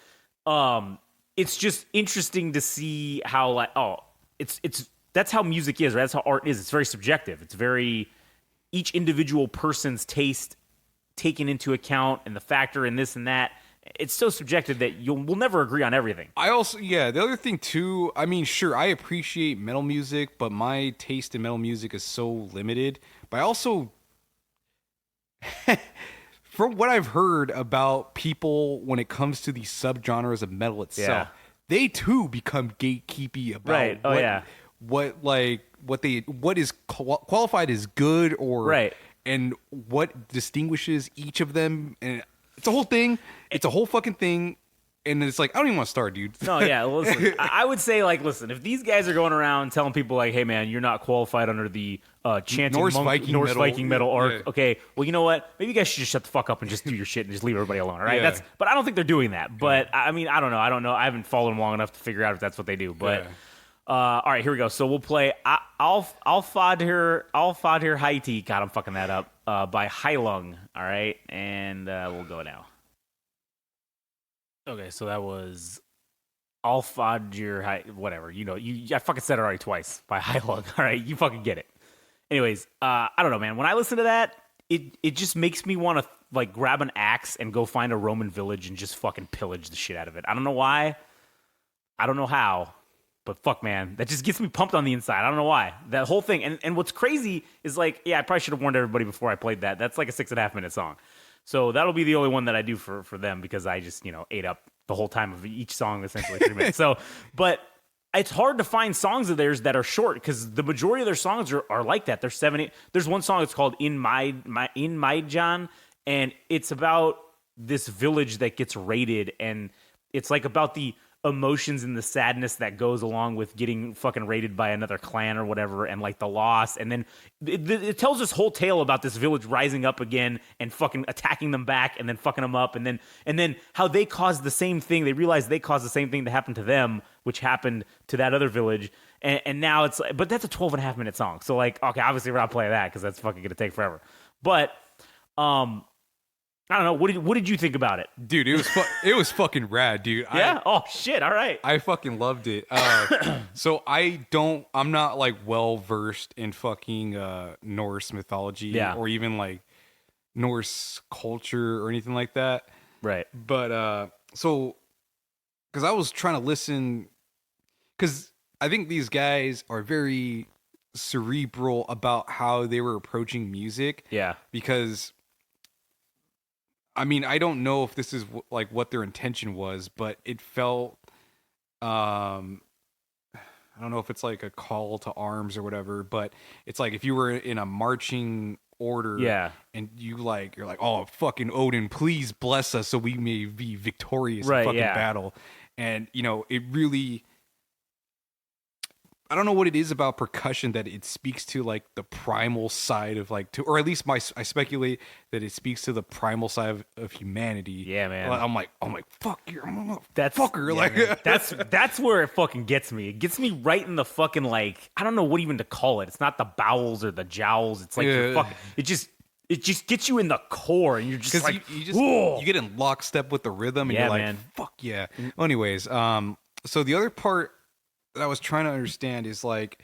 it's just interesting to see how, like, it's that's how music is, right? That's how art is. It's very subjective. It's very each individual person's taste taken into account and the factor in this and that. It's so subjective that we'll never agree on everything. I also, the other thing too, I mean, sure, I appreciate metal music, but my taste in metal music is so limited. But I also, from what I've heard about people when it comes to these subgenres of metal itself, they too become gatekeepy about Right. Oh, yeah. what is qualified as good or Right. and what distinguishes each of them, and it's a whole thing. It's a whole fucking thing. And it's like, I don't even want to start, dude. No, yeah, listen. I would say, like, listen, if these guys are going around telling people, like, hey, man, you're not qualified under the chanting Norse Viking metal arc, yeah. okay, well, you know what? Maybe you guys should just shut the fuck up and just do your shit and just leave everybody alone, all right? Yeah. But I don't think they're doing that. But, I mean, I don't know. I haven't followed them long enough to figure out if that's what they do. But, all right, here we go. So we'll play Alfadir Haiti. God, I'm fucking that up. By Heilung, all right? And we'll go now. Okay, so that was Alfadir, whatever. You know, I fucking said it already twice by Heilung. All right, you fucking get it. Anyways, I don't know, man. When I listen to that, it just makes me want to like grab an axe and go find a Roman village and just fucking pillage the shit out of it. I don't know why. I don't know how. But fuck, man, that just gets me pumped on the inside. I don't know why. That whole thing. And what's crazy is like, I probably should have warned everybody before I played that. That's like a 6.5 minute song. So that'll be the only one that I do for them because I just, ate up the whole time of each song, essentially 3 minutes. So, but it's hard to find songs of theirs that are short because the majority of their songs are like that. They're 7-8. There's one song that's called In Maijan, and it's about this village that gets raided, and it's like about the emotions and the sadness that goes along with getting fucking raided by another clan or whatever, and like the loss, and then it tells this whole tale about this village rising up again and fucking attacking them back and then fucking them up, and then how they caused the same thing. They realized they caused the same thing to happen to them, which happened to that other village, and now it's like, but that's a 12.5 minute song, so like, okay, obviously we're not playing that because that's fucking gonna take forever, but I don't know. What did you think about it? Dude, it was fucking rad, dude. Yeah? Oh, shit. All right. I fucking loved it. So I'm not like well versed in fucking Norse mythology or even like Norse culture or anything like that. Right. But so because I was trying to listen, because I think these guys are very cerebral about how they were approaching music. Yeah. Because I mean, I don't know if this is like what their intention was, but it felt, I don't know if it's like a call to arms or whatever, but it's like if you were in a marching order and you're like, oh, fucking Odin, please bless us so we may be victorious in fucking battle. And, it really, I don't know what it is about percussion that it speaks to like the primal side of like, or at least I speculate that it speaks to the primal side of humanity. Yeah, man. I'm like, fuck you, that's fucker. Yeah, like that's where it fucking gets me. It gets me right in the fucking like, I don't know what even to call it. It's not the bowels or the jowls. It's like you're fucking, it just gets you in the core, and you're just like, you get in lockstep with the rhythm, and you're like, man. Fuck yeah. Well, anyways, so the other part that I was trying to understand is like,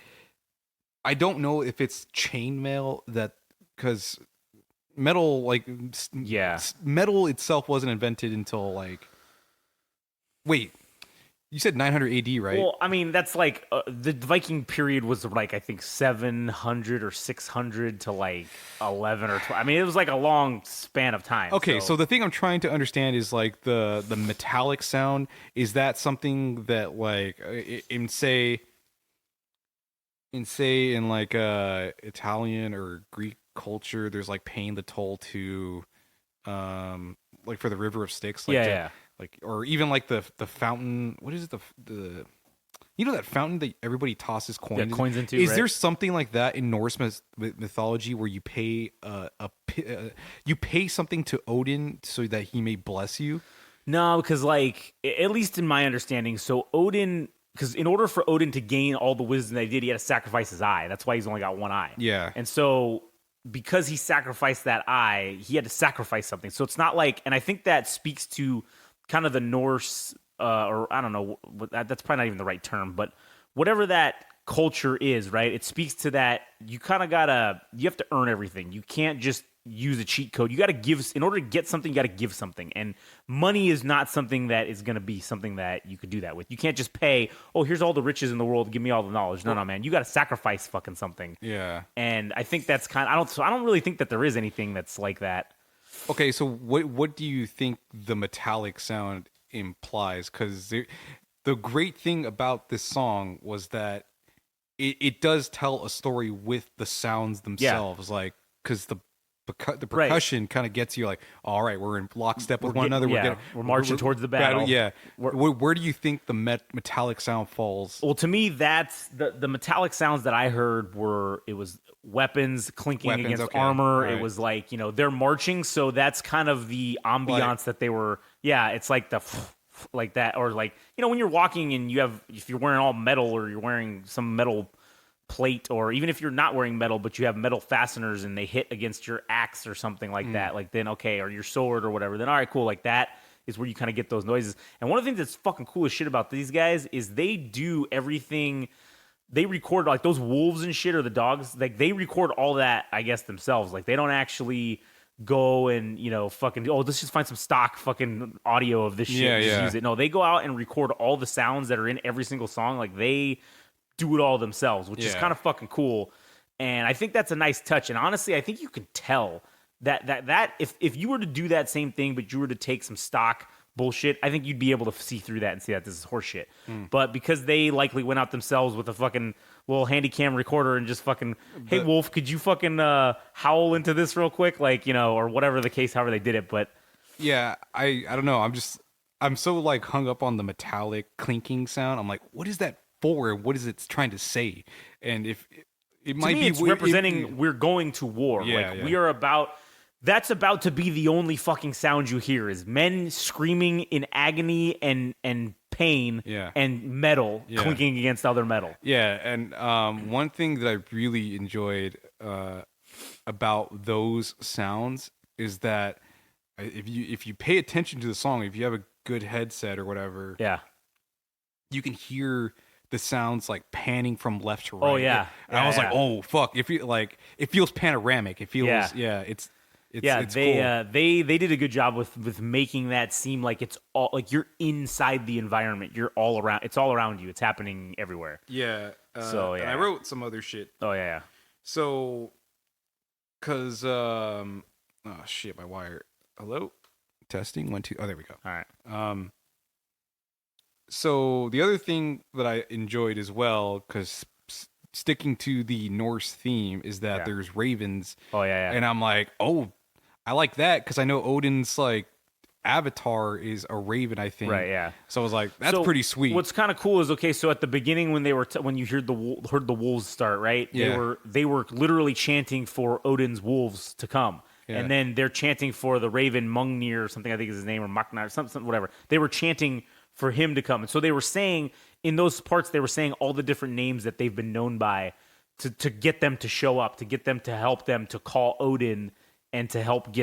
I don't know if it's chainmail that, because metal, like Yeah. metal itself wasn't invented until like. Wait, you said 900 AD, right? Well, I mean, that's like the Viking period was like I think 700 or 600 to like 11 or 12. I mean, it was like a long span of time. Okay, so the thing I'm trying to understand is like the metallic sound. Is that something that like in like Italian or Greek culture, there's like paying the toll to like for the River of Styx, like yeah. like or even like the fountain. What is it? The you know that fountain that everybody tosses coins into, Is right? there something like that in Norse mythology where you pay you pay something to Odin so that he may bless you? No, because like at least in my understanding, so Odin, because in order for Odin to gain all the wisdom that he did, he had to sacrifice his eye. That's why he's only got one eye. Yeah. And so because he sacrificed that eye, he had to sacrifice something. So it's not like, and I think that speaks to kind of the Norse, or I don't know, that's probably not even the right term, but whatever that culture is, right? It speaks to that you kind of you have to earn everything. You can't just use a cheat code. You got to give, in order to get something, you got to give something. And money is not something that is going to be something that you could do that with. You can't just pay, oh, here's all the riches in the world, give me all the knowledge. No, man. You got to sacrifice fucking something. Yeah. And I think that's kind of, I don't really think that there is anything that's like that. Okay, so what do you think the metallic sound implies? Because the great thing about this song was that it does tell a story with the sounds themselves, like because the percussion kind of gets you like, all right, we're in lockstep with one another. We're marching towards the battle. Yeah. Where do you think the metallic sound falls? Well, to me, that's the metallic sounds that I heard it was weapons clinking against armor. Right. It was like, they're marching. So that's kind of the ambiance that they were. Yeah. It's like like that, or like, when you're walking and if you're wearing all metal or you're wearing some metal plate, or even if you're not wearing metal but you have metal fasteners and they hit against your axe or something like that, like then okay, or your sword or whatever, then all right, cool, like that is where you kind of get those noises. And one of the things that's fucking cool as shit about these guys is they do everything. They record like those wolves and shit, or the dogs, like they record all that, I guess, themselves. Like they don't actually go and fucking, oh, let's just find some stock fucking audio of this shit and just use it. No, they go out and record all the sounds that are in every single song. Like they do it all themselves, which is kind of fucking cool. And I think that's a nice touch. And honestly, I think you could tell that if you were to do that same thing, but you were to take some stock bullshit, I think you'd be able to see through that and see that this is horseshit. But because they likely went out themselves with a fucking little handy cam recorder and just fucking, hey, Wolf, could you fucking howl into this real quick? Like, or whatever the case, however they did it. But yeah, I don't know. I'm so like hung up on the metallic clinking sound. I'm like, what is that for? What is it trying to say? And if it might be, it's representing we're going to war. We are about. That's about to be the only fucking sound you hear is men screaming in agony and pain, and metal clinking against other metal. Yeah, and one thing that I really enjoyed about those sounds is that if you pay attention to the song, if you have a good headset or whatever, you can hear the sounds like panning from left to right. Oh yeah, and I was like, oh fuck! It feels panoramic. It feels it's cool. They did a good job with making that seem like it's all like you're inside the environment. You're all around. It's all around you. It's happening everywhere. Yeah. So and I wrote some other shit. Oh yeah. So, cause oh shit, my wire. Hello, testing 1 2. Oh, there we go. All right. So the other thing that I enjoyed as well, because sticking to the Norse theme, is that there's ravens. Oh yeah. And I'm like, oh, I like that because I know Odin's like avatar is a raven, I think. Right. Yeah. So I was like, that's pretty sweet. What's kind of cool is so at the beginning when they were when you heard the wolves start, right? They were literally chanting for Odin's wolves to come. Yeah. And then they're chanting for the raven Mungnir or something, I think is his name, or Maknar, something, whatever. They were chanting for him to come. And so they were saying, in those parts, they were saying all the different names that they've been known by to get them to show up, to get them to help them to call Odin and to help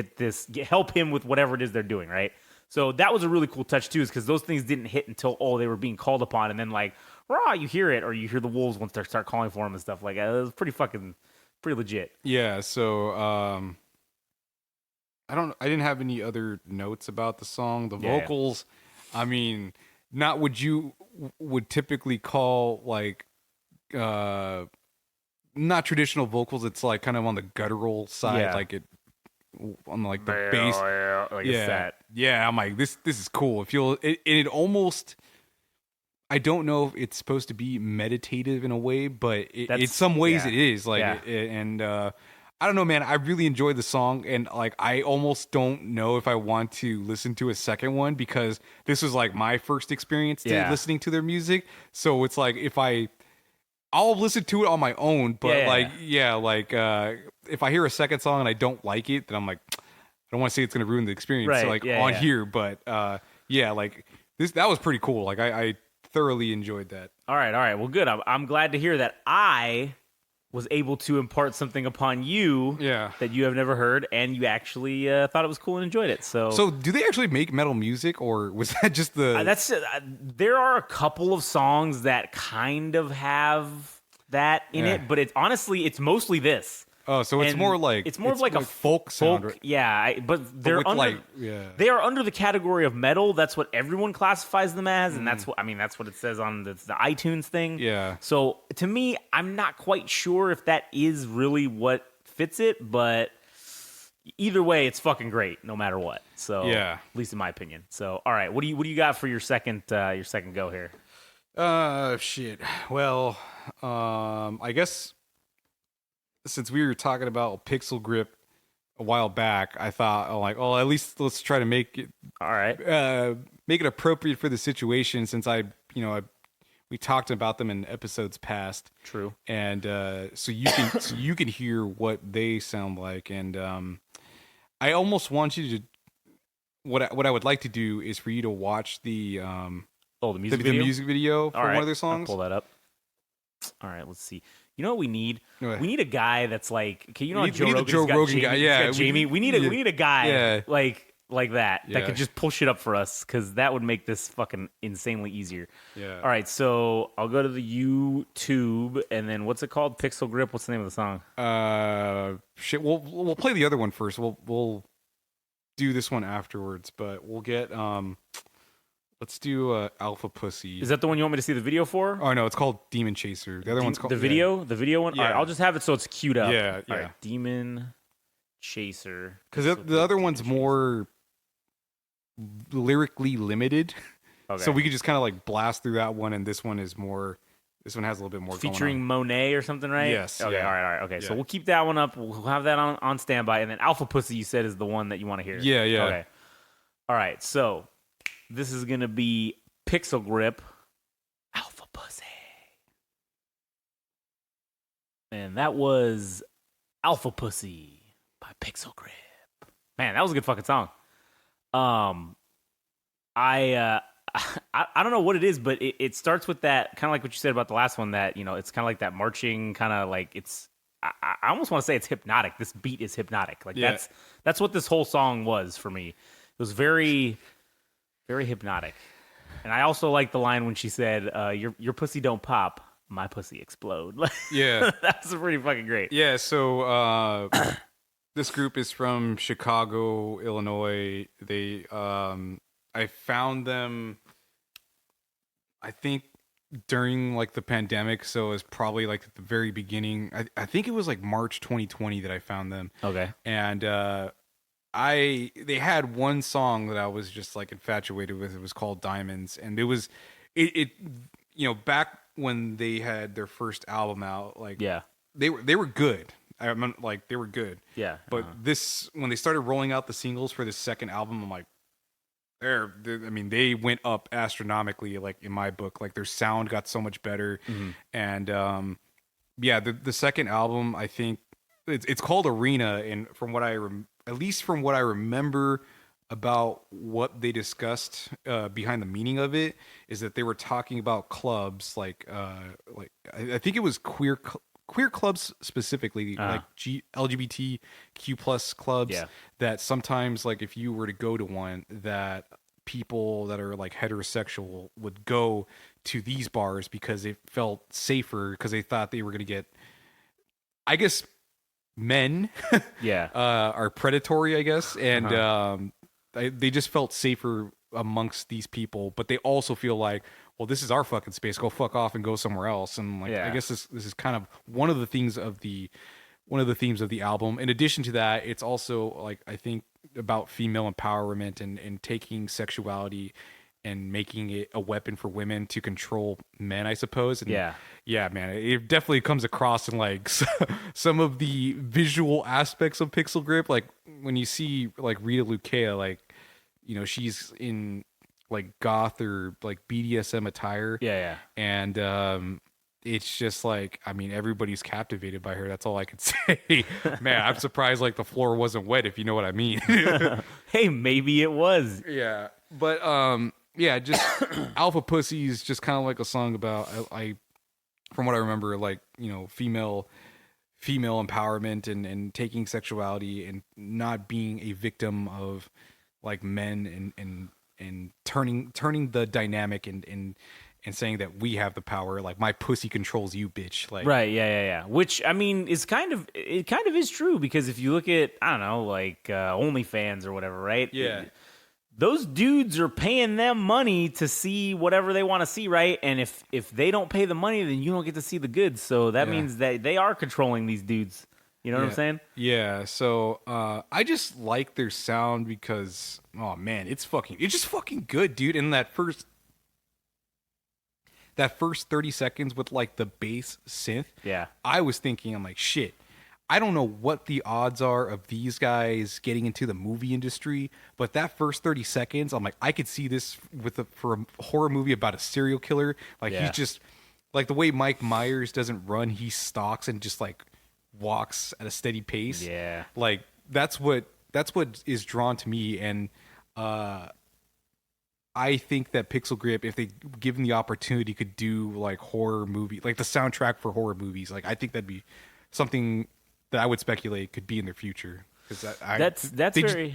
help him with whatever it is they're doing, right? So that was a really cool touch too, is because those things didn't hit until, they were being called upon. And then like, rah, you hear it, or you hear the wolves once they start calling for him and stuff like that. It was pretty legit. Yeah, so I didn't have any other notes about the song. The Yeah. vocals, I mean, not what you would typically call like not traditional vocals. It's like kind of on the guttural side, Yeah. like it on like the bass. Like it's that. Yeah. I'm like this is cool. It almost. I don't know if it's supposed to be meditative in a way, but in That's- some ways yeah. it is. Like, Yeah. and I don't know, man. I really enjoyed the song, and like I almost don't know if I want to listen to a second one because this was like my first experience Yeah. listening to their music. So it's like I'll listen to it on my own, but if I hear a second song and I don't like it, then I'm like, I don't want to say it's going to ruin the experience. Right, So like yeah, on yeah. here, but like that was pretty cool. Like I thoroughly enjoyed that. All right. Well, good. I'm glad to hear that I was able to impart something upon you Yeah. that you have never heard, and you actually thought it was cool and enjoyed it. So do they actually make metal music, or was that just the? There are a couple of songs that kind of have that in Yeah. it, but it's mostly this. Oh, so it's And more like it's more of like a folk sound, right? Yeah, but they're with, under like, yeah. they are under the category of metal. That's what everyone classifies them as, and that's what it says on the iTunes thing. Yeah. So to me, I'm not quite sure if that is really what fits it, but either way, it's fucking great no matter what. So Yeah. at least in my opinion. So all right, what do you got for your second go here? Shit. Well, I guess since we were talking about Pixel Grip a while back, I thought, at least let's try to make it All right. make it appropriate for the situation. Since we talked about them in episodes past, True. and so you can hear what they sound like, and I almost want you to. What I would like to do is for you to watch the Oh, the music the video. music video All for right, one of their I'll songs. pull that up. All right, let's see. You know what we need? What? We need a guy that's like, okay, you know, We how need the Joe Joe Rogan's Rogan got guy, Jamie, yeah, he's got Jamie. We need a guy Yeah. like that Yeah. could just pull shit up for us because that would make this fucking insanely easier. Yeah. All right, so I'll go to the YouTube and then what's it called? Pixel Grip. What's the name of the song? Shit. We'll play the other one first. We'll do this one afterwards, but we'll get let's do Alpha Pussy. Is that the one you want me to see the video for? Oh no, it's called Demon Chaser. The other one's called the video one. All right, Yeah. I'll just have it so it's queued up. Yeah, All yeah. right, Demon Chaser. because Pixel the other Grip, one's Demon more lyrically limited, Chaser. Okay. so we could just kind of like blast through that one, and this one has a little bit more featuring going Monet or something, right? Yes, Okay. yeah. All right. Okay. So Yeah. well keep that one up. We'll have that on standby, and then Alpha Pussy, you said, is the one that you want to hear. Yeah, yeah. Okay. All right. So this is gonna be Pixel Grip, Alpha Pussy, and that was Alpha Pussy by Pixel Grip. Man, that was a good fucking song. I don't know what it is, but it starts with that kind of like what you said about the last one. That it's kind of like that marching, kind of like it's. I almost want to say it's hypnotic. This beat is hypnotic. Like Yeah. that's what this whole song was for me. It was very, very hypnotic. And I also like the line when she said, "Your pussy don't pop, my pussy explode." on. Yeah. That's pretty fucking great. Yeah, so this group is from Chicago, Illinois. They I found them I think during like the pandemic, so it was probably like at the very beginning. I think it was like March 2020 that I found them. Okay. And they had one song that I was just like infatuated with. It was called Diamonds, and it back when they had their first album out, like Yeah. they were good. I mean, like they were good. Yeah. But when they started rolling out the singles for the second album, I'm like, they went up astronomically. Like in my book, like their sound got so much better, and the second album, I think it's called Arena, and from what at least from what I remember about what they discussed behind the meaning of it, is that they were talking about clubs, like I think it was queer clubs specifically, like LGBTQ plus clubs, Yeah. that sometimes, like if you were to go to one, that people that are like heterosexual would go to these bars because it felt safer, because they thought they were going to get, I guess, men Yeah. are predatory, I guess, and they just felt safer amongst these people, but they also feel like, well, this is our fucking space. Go fuck off and go somewhere else. And like, Yeah. I guess this is kind of one of the themes of the album. In addition to that, it's also like, I think, about female empowerment and taking sexuality and making it a weapon for women to control men, I suppose. And yeah, man, it definitely comes across in like some of the visual aspects of Pixel Grip. Like when you see like Rita Lukea, like, you know, she's in like goth or like BDSM attire. Yeah. And it's just like, I mean, everybody's captivated by her. That's all I could say. Man, I'm surprised like the floor wasn't wet, if you know what I mean. Hey, maybe it was. Yeah. But yeah, just Alpha Pussy is just kind of like a song about I from what I remember, like, you know, female empowerment and taking sexuality and not being a victim of like men and turning the dynamic and saying that we have the power, like my pussy controls you, bitch. Like, Right, yeah. Which, I mean, it kind of is true, because if you look at, I don't know, like OnlyFans or whatever, right? Yeah. Those dudes are paying them money to see whatever they want to see, right? And if they don't pay the money, then you don't get to see the goods. So that means that they are controlling these dudes. You know what I'm saying? Yeah. So I just like their sound because, oh man, it's just fucking good, dude. And that first 30 seconds with like the bass synth, Yeah. I was thinking, I'm like, shit, I don't know what the odds are of these guys getting into the movie industry, but that first 30 seconds, I'm like, I could see this for a horror movie about a serial killer. Like, he's just like, the way Mike Myers doesn't run, he stalks and just like walks at a steady pace. Yeah. Like, that's what is drawn to me. And I think that Pixel Grip, if they given the opportunity, could do like horror movie, like the soundtrack for horror movies. Like, I think that'd be something that I would speculate could be in their future. Because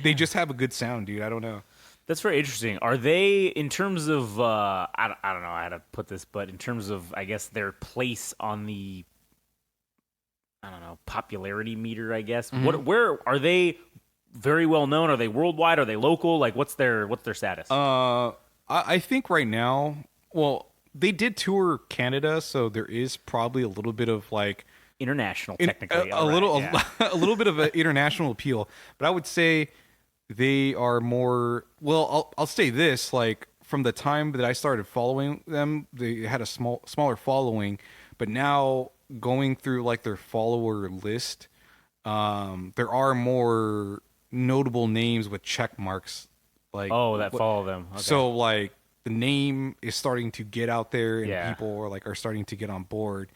they just have a good sound, dude. I don't know. That's very interesting. Are they, in terms of I don't know how to put this, but in terms of, I guess, their place on the, I don't know, popularity meter, I guess. Where are they? Very well known? Are they worldwide? Are they local? Like, what's their status? I think right now, well, they did tour Canada, so there is probably a little bit of like International, technically. a little bit of an international appeal. But I would say they are more. Well, I'll say this: like, from the time that I started following them, they had a smaller following, but now going through like their follower list, there are more notable names with check marks. Like, follow them. Okay. So like the name is starting to get out there, and people are starting to get on board.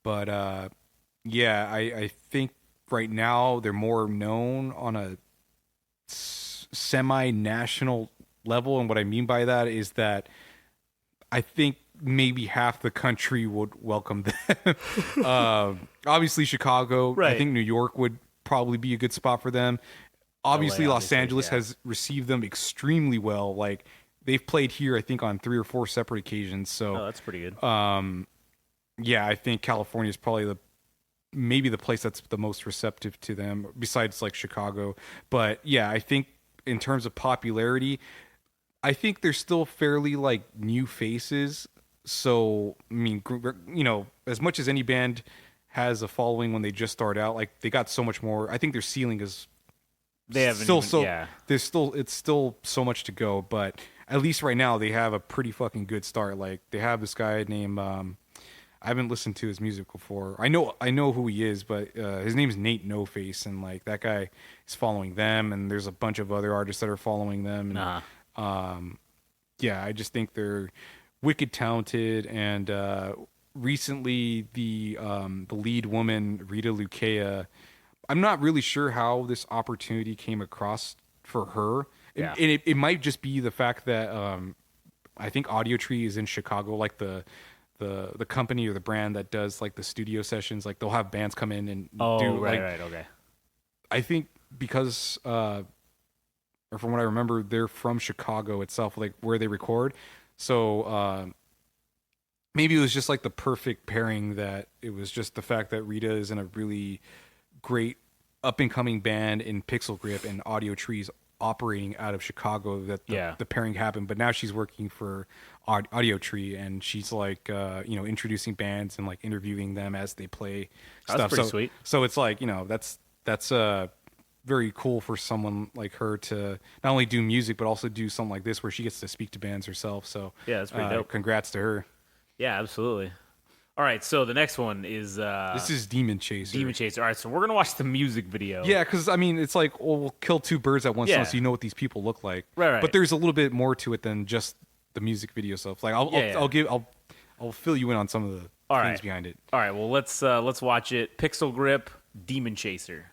But yeah, I think right now they're more known on a semi-national level, and what I mean by that is that I think maybe half the country would welcome them. Obviously Chicago, right. I think New York would probably be a good spot for them. Obviously Los Angeles has received them extremely well. Like, they've played here, I think, on 3 or 4 separate occasions. So that's pretty good. Yeah, I think California is probably maybe the place that's the most receptive to them, besides like Chicago. But yeah, I think in terms of popularity, I think they're still fairly like new faces. So, I mean, you know, as much as any band has a following when they just start out, like, they got so much more. I think their ceiling is there's still so much to go, but at least right now they have a pretty fucking good start. Like, they have this guy named I haven't listened to his music before. I know who he is, but his name is Nate No Face, and like, that guy is following them, and there's a bunch of other artists that are following them. And yeah, I just think they're wicked talented. And recently the lead woman, Rita Lukea, I'm not really sure how this opportunity came across for her. And it might just be the fact that I think Audio Tree is in Chicago, like the company or the brand that does like the studio sessions. Like, they'll have bands come in and do okay. I think because or from what I remember, they're from Chicago itself, like where they record. So maybe it was just like the perfect pairing, that it was just the fact that Rita is in a really great up and coming band in Pixel Grip and Audio Trees operating out of Chicago that the pairing happened. But now she's working for Audio Tree, and she's like introducing bands and like interviewing them as they play stuff. That's pretty sweet. So it's like, that's very cool for someone like her to not only do music but also do something like this where she gets to speak to bands herself. So yeah, that's pretty dope. Congrats to her. Yeah, absolutely. All right, so the next one is this is Demon Chaser. Demon Chaser. All right, so we're gonna watch the music video. Yeah, because I mean, it's like, well, we'll kill two birds at one stone, so you know what these people look like. Right. But there's a little bit more to it than just the music video stuff. Like, I'll fill you in on some of the things behind it. All right, well, let's watch it. Pixel Grip, Demon Chaser.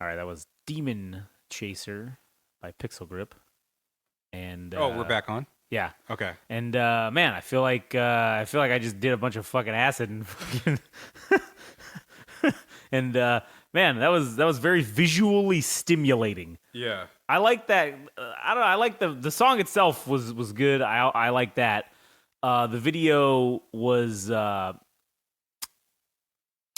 All right, that was Demon Chaser by Pixel Grip. And we're back on. Yeah. Okay. And man, I feel like I just did a bunch of fucking acid and fucking and man, that was very visually stimulating. Yeah. I like that. I don't know. I like the song itself was good. I like that. The video was I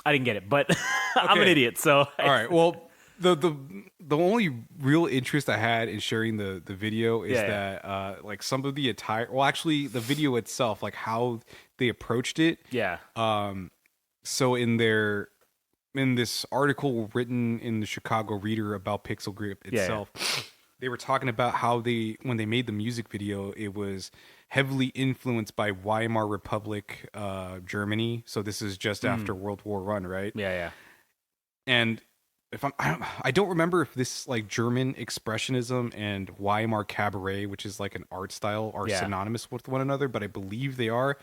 didn't get it, but I'm an idiot. So all right. Well, the only real interest I had in sharing the video is that like some of the attire. Well, actually, the video itself, like how they approached it. Yeah. So in this article written in the Chicago Reader about Pixel Grip itself, they were talking about how when they made the music video, it was heavily influenced by Weimar Republic, Germany. So this is just after World War I, right? Yeah. And I don't remember if this like German expressionism and Weimar cabaret, which is like an art style, are synonymous with one another, but I believe they are.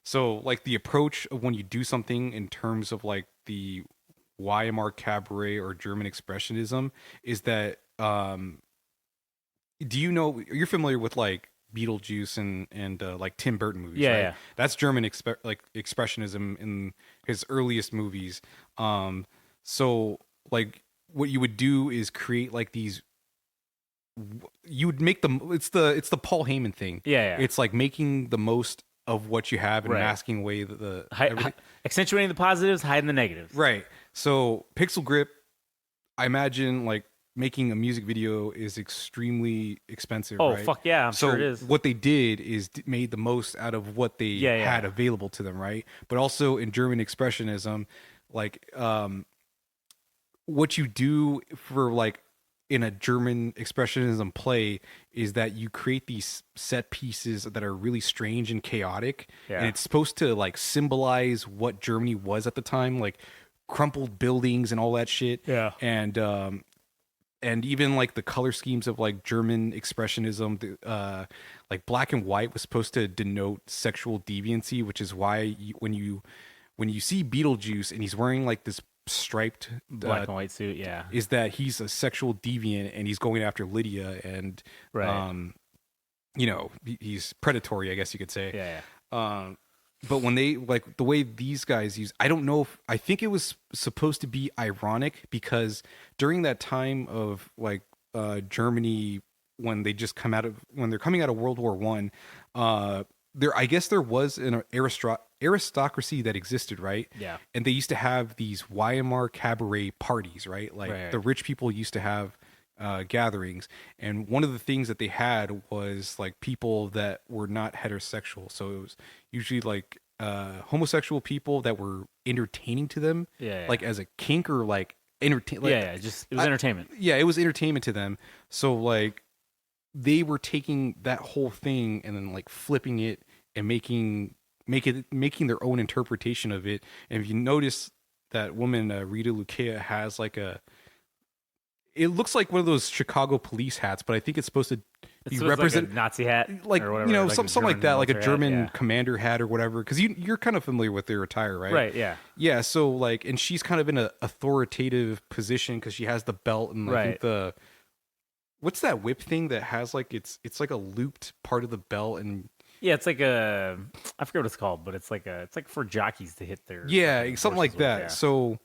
So like the approach of when you do something in terms of like the Weimar cabaret or German expressionism is that you're familiar with like Beetlejuice and like Tim Burton movies, right? Yeah. That's German expressionism in his earliest movies. So like what you would do is create like these, you would make them, it's the Paul Heyman thing. Yeah. It's like making the most of what you have and masking away the accentuating the positives, hiding the negatives. Right. So Pixel Grip, I imagine like making a music video is extremely expensive. Oh, right? fuck yeah, I'm sure it is. What they did is made the most out of what they had available to them, right? But also in German expressionism, like what you do for like in a German expressionism play is that you create these set pieces that are really strange and chaotic, and it's supposed to like symbolize what Germany was at the time, like crumpled buildings and all that shit. Yeah. And even like the color schemes of like German expressionism, like black and white was supposed to denote sexual deviancy, which is why when you see Beetlejuice and he's wearing like this striped black and white suit, is that he's a sexual deviant and he's going after Lydia, and he's predatory, I guess you could say. But when they like the way these guys use, I don't know I think it was supposed to be ironic because during that time of like Germany, when they're coming out of World War I, I guess there was an aristocracy that existed, right? Yeah. And they used to have these Weimar cabaret parties, right? Like the rich people used to have gatherings, and one of the things that they had was like people that were not heterosexual. So it was usually like homosexual people that were entertaining to them, like as a kink or like entertain. Like, it was entertainment. Yeah, it was entertainment to them. So like they were taking that whole thing and then like flipping it and making their own interpretation of it. And if you notice that woman, Rita Lukea, has like it looks like one of those Chicago police hats, but I think it's supposed to be represent like a Nazi hat, like, or whatever, like something like that, like a German hat, commander hat or whatever. Because you're kind of familiar with their attire, right? Right. Yeah. Yeah. So like, and she's kind of in an authoritative position because she has the belt and I think what's that whip thing that has like it's like a looped part of the belt, and it's like I forget what it's called, but it's like for jockeys to hit their something like that. Yeah. So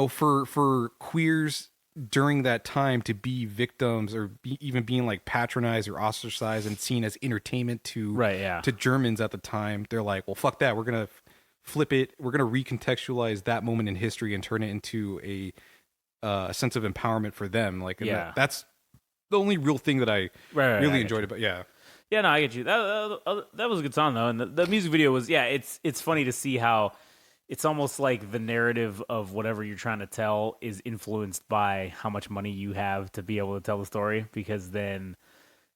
for queers during that time to be victims or even being like patronized or ostracized and seen as entertainment to Germans at the time, they're like, well, fuck that, we're gonna flip it. We're gonna recontextualize that moment in history and turn it into a sense of empowerment for them. Like, and that's the only real thing that I really enjoyed about. Yeah. Yeah, no, I get you. That was a good song though, and the music video was it's funny to see how it's almost like the narrative of whatever you're trying to tell is influenced by how much money you have to be able to tell the story, because then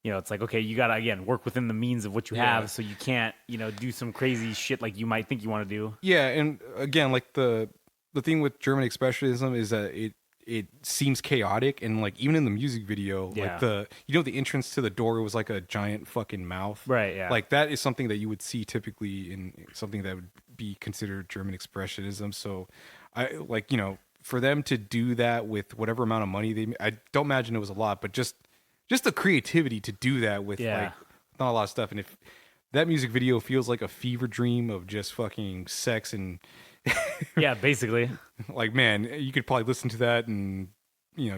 it's like, okay, you gotta again work within the means of what you have, so you can't do some crazy shit like you might think you want to do. Yeah, and again, like the thing with German expressionism is that it seems chaotic, and like even in the music video, like the entrance to the door was like a giant fucking mouth, right? Yeah, like that is something that you would see typically in something that would be considered German expressionism. So I like, for them to do that with whatever amount of money I don't imagine it was a lot, but just the creativity to do that with like not a lot of stuff. And if that music video feels like a fever dream of just fucking sex and yeah, basically, like, man, you could probably listen to that and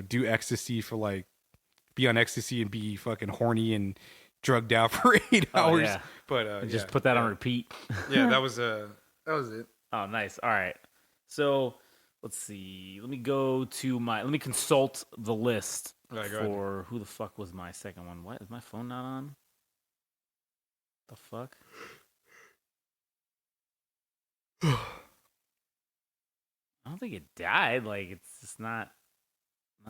do ecstasy for like be on ecstasy and be fucking horny and drugged out for 8 hours. Yeah. But just put that on repeat. Yeah, that was it. Oh, nice. All right. So let's see. Let me consult the list for who the fuck was my second one. What is my phone not on? The fuck? I don't think it died. Like, it's just not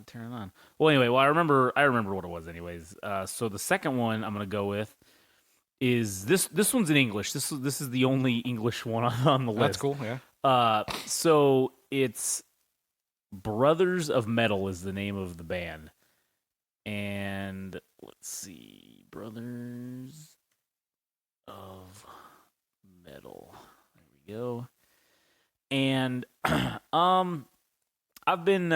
turning on. Well, anyway, I remember what it was anyways. So the second one I'm gonna go with is this one's in English. This is the only English one on the list. That's cool, yeah. So it's Brothers of Metal is the name of the band. And let's see, Brothers of Metal. There we go. And I've been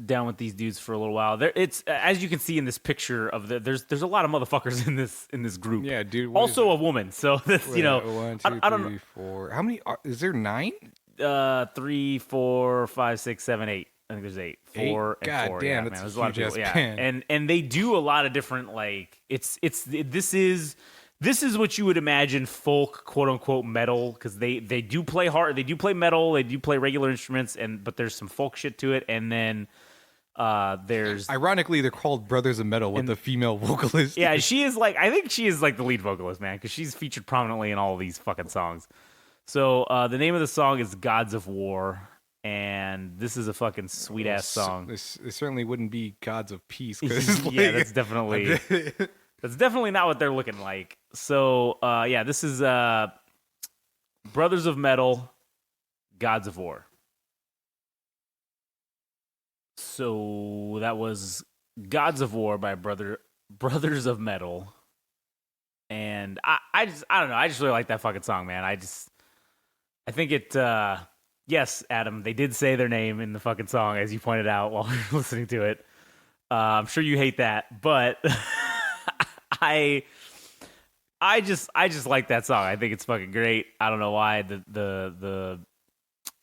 down with these dudes for a little while. It's as you can see in this picture of there's a lot of motherfuckers in this group. Yeah, dude. Also a woman. So that's 1, 2, 3, 4. How many is there? 9? 3, 4, 5, 6, 7, 8. I think there's 8. 4 and God 4. damn, Yeah, that's man. There's a a lot of huge people. ass Yeah. band. And they do a lot of different like this is what you would imagine folk, quote unquote, metal, because they do play hard, they do play metal, they do play regular instruments, but there's some folk shit to it, and then there's ironically they're called Brothers of Metal with the female vocalist. Yeah, she is like, I think she is like the lead vocalist, man, because she's featured prominently in all of these fucking songs. So the name of the song is Gods of War, and this is a fucking sweet ass song. This certainly wouldn't be Gods of Peace. Yeah, that's definitely. That's definitely not what they're looking like. So, this is Brothers of Metal, Gods of War. So that was Gods of War by Brothers of Metal. And I don't know. I just really like that fucking song, man. I think it, yes, Adam, they did say their name in the fucking song, as you pointed out while we were listening to it. I'm sure you hate that, but... I just like that song. I think it's fucking great. I don't know why the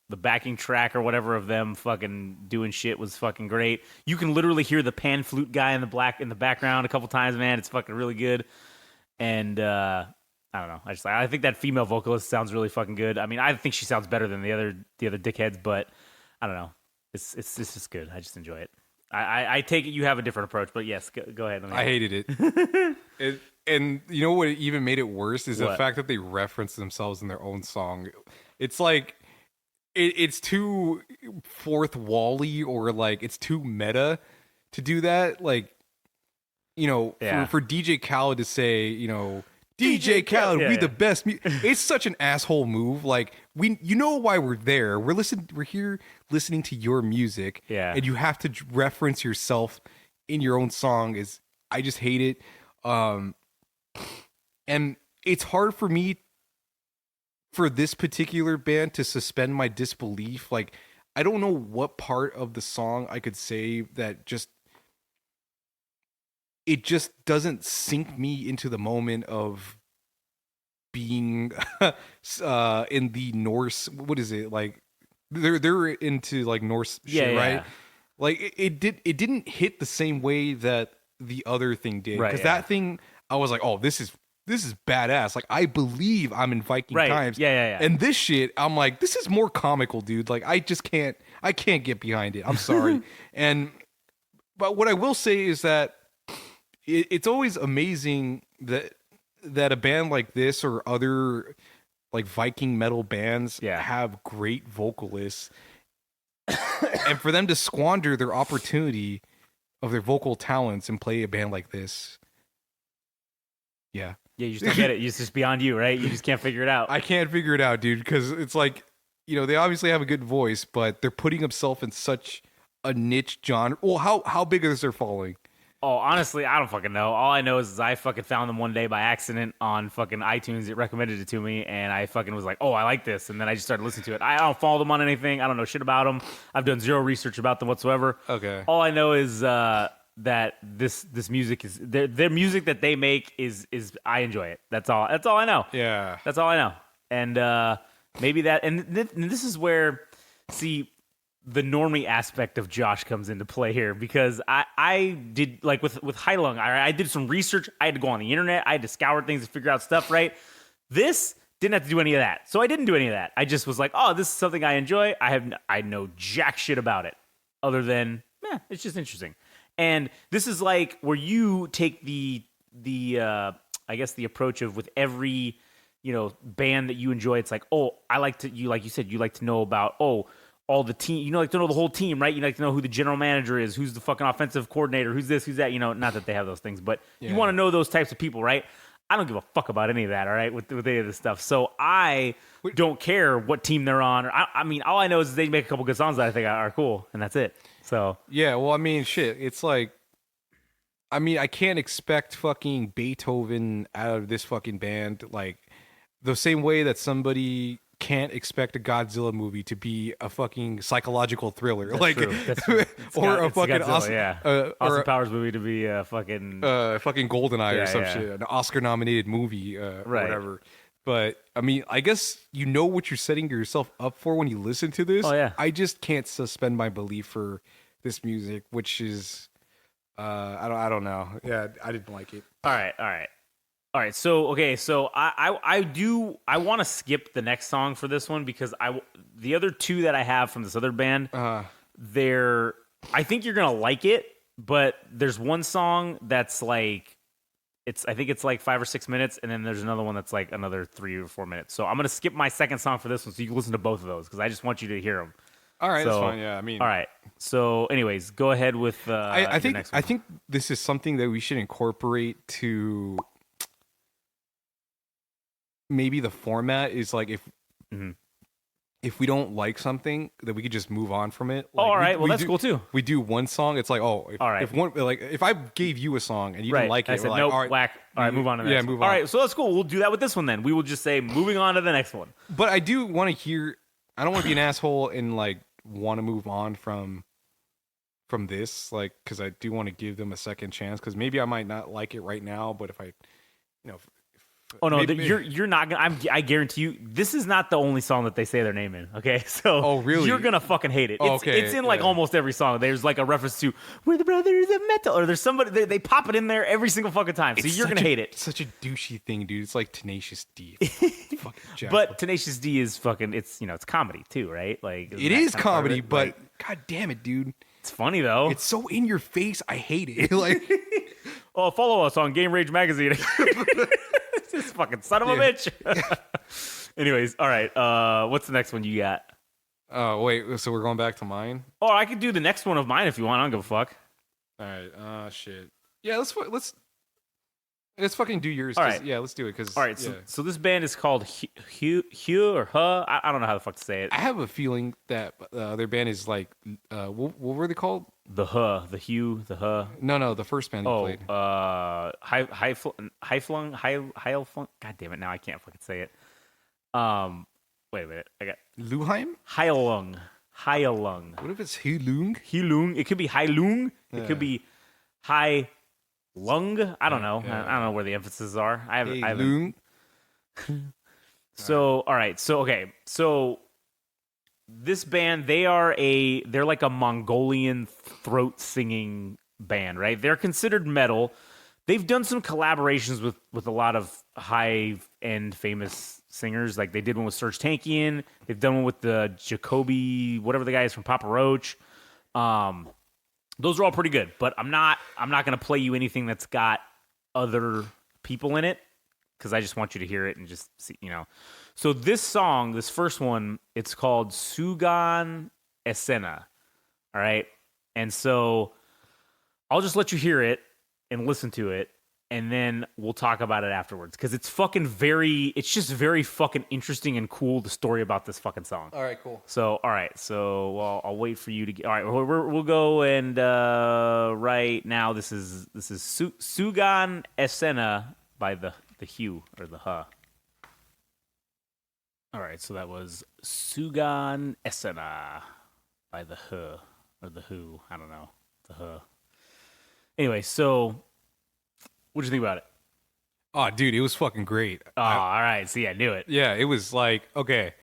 backing track or whatever of them fucking doing shit was fucking great. You can literally hear the pan flute guy in the background a couple times, man. It's fucking really good. And I don't know. I think that female vocalist sounds really fucking good. I mean, I think she sounds better than the other dickheads, but I don't know. It's just good. I just enjoy it. I take it you have a different approach, but yes, go ahead. I hated it. And you know what even made it worse is the fact that they reference themselves in their own song. It's like it's too fourth wall-y, or like it's too meta to do that. Like, for DJ Khaled to say, DJ Khaled, we the best. It's such an asshole move. Like, why we're there. We're here listening to your music. Yeah. And you have to reference yourself in your own song. I just hate it. And it's hard for me, for this particular band, to suspend my disbelief. Like, I don't know what part of the song I could say that it just doesn't sink me into the moment of being in the Norse. What is it like? They're into like Norse shit, right? Yeah. Like it didn't hit the same way that the other thing did. Because that thing, I was like, oh, this is this is badass. Like, I believe I'm in Viking Right. times. Yeah. And this shit, I'm like, this is more comical, dude. Like, I can't get behind it. I'm sorry. But what I will say is that it's always amazing that a band like this or other like Viking metal bands have great vocalists, and for them to squander their opportunity of their vocal talents and play a band like this. Yeah, you just don't get it. It's just beyond you, right? You just can't figure it out. I can't figure it out, dude, because it's like, they obviously have a good voice, but they're putting themselves in such a niche genre. Well, how big is their following? Oh, honestly, I don't fucking know. All I know is I fucking found them one day by accident on fucking iTunes. It recommended it to me, and I fucking was like, oh, I like this. And then I just started listening to it. I don't follow them on anything. I don't know shit about them. I've done zero research about them whatsoever. Okay. All I know is that this music is their music that they make is I enjoy it. That's all I know. Yeah. That's all I know. And maybe that and this is where the normie aspect of Josh comes into play here, because I did, like with Heilung, I did some research. I had to go on the internet. I had to scour things to figure out stuff, right? This didn't have to do any of that. So I didn't do any of that. I just was like, oh, this is something I enjoy. I know jack shit about it other than, it's just interesting. And this is like where you take the I guess the approach of with every, band that you enjoy. It's like, oh, like you said, you like to know about, all the team, like to know the whole team, right? You like to know who the general manager is, who's the fucking offensive coordinator, who's this, who's that, not that they have those things, but you want to know those types of people, right? I don't give a fuck about any of that, all right, with any of this stuff. So I don't care what team they're on. Or I mean, all I know is they make a couple good songs that I think are cool, and that's it. So yeah, well, I mean, shit, it's like, I mean, I can't expect fucking Beethoven out of this fucking band, like the same way that somebody can't expect a Godzilla movie to be a fucking psychological thriller, that's like true. That's true. or a fucking Godzilla, Austin Powers movie to be fucking GoldenEye or some shit, an Oscar-nominated movie, or whatever. But I mean, I guess what you're setting yourself up for when you listen to this. Oh yeah. I just can't suspend my belief for this music, which is, I don't know. Yeah, I didn't like it. All right. So I want to skip the next song for this one, because the other two that I have from this other band, I think you're gonna like it, but there's one song that's like, I think it's like 5 or 6 minutes, and then there's another one that's like another 3 or 4 minutes. So I'm gonna skip my second song for this one, so you can listen to both of those, because I just want you to hear them. All right, that's fine. Yeah, I mean, all right. So, anyways, go ahead with. I think this is something that we should incorporate to. Maybe the format is like if we don't like something, that we could just move on from it. Like, all right, that's cool too. We do one song. It's like, all right. If I gave you a song and you didn't like it, I said, we're nope, like, whack. All right, move on to the next one. move on. All right, so that's cool. We'll do that with this one then. We will just say moving on to the next one. But I do want to hear. I don't want to be an asshole and like want to move on from this, like, because I do want to give them a second chance, because maybe I might not like it right now, but if I, Oh no, you're not gonna. I guarantee you, this is not the only song that they say their name in. Okay, so oh really? You're gonna fucking hate it. It's in like almost every song. There's like a reference to "We're the Brothers of Metal," or there's somebody they pop it in there every single fucking time. So you're gonna hate it. Such a douchey thing, dude. It's like Tenacious D. But Tenacious D is fucking. It's it's comedy too, right? Like it is comedy, but god damn it, dude. It's funny though. It's so in your face. I hate it. Like, follow us on Game Rage Magazine. This fucking son of a bitch. Anyways, all right. What's the next one you got? Oh wait, so we're going back to mine? Oh, I could do the next one of mine if you want. I don't give a fuck. All right. Shit. Yeah, let's fucking do yours. All right. Yeah, let's do it. Cause all right. So this band is called Hugh or Huh. I don't know how the fuck to say it. I have a feeling that their band is like what were they called? The Huh, the Hugh, the Huh. No, the first band they played. High Flung. God damn it! Now I can't fucking say it. Wait a minute. I got Luheim. Heilung. What if it's Heilung? Heilung. It could be Heilung. It could be Hai Lung. I don't know. I don't know where the emphases are. I haven't. So all right. So okay. So this band, they're like a Mongolian throat singing band, right? They're considered metal. They've done some collaborations with a lot of high end famous singers. Like they did one with Serge Tankian. They've done one with the Jacoby, whatever the guy is from Papa Roach. Those are all pretty good, but I'm not gonna play you anything that's got other people in it because I just want you to hear it and just see, So this song, this first one, it's called Sugan Escena. All right. And so I'll just let you hear it and listen to it, and then we'll talk about it afterwards. Because it's just very fucking interesting and cool, the story about this fucking song. All right, cool. So, all right. So, well, I'll wait for you to get. All right. We'll go and right now, this is Sugan Escena by the Hue or the Huh. All right. So that was Sugan Escena by the Huh or the Who. I don't know. The Huh. Anyway, so what'd you think about it? Oh, dude, it was fucking great. Oh, all right. See, I knew it. Yeah, it was like, okay,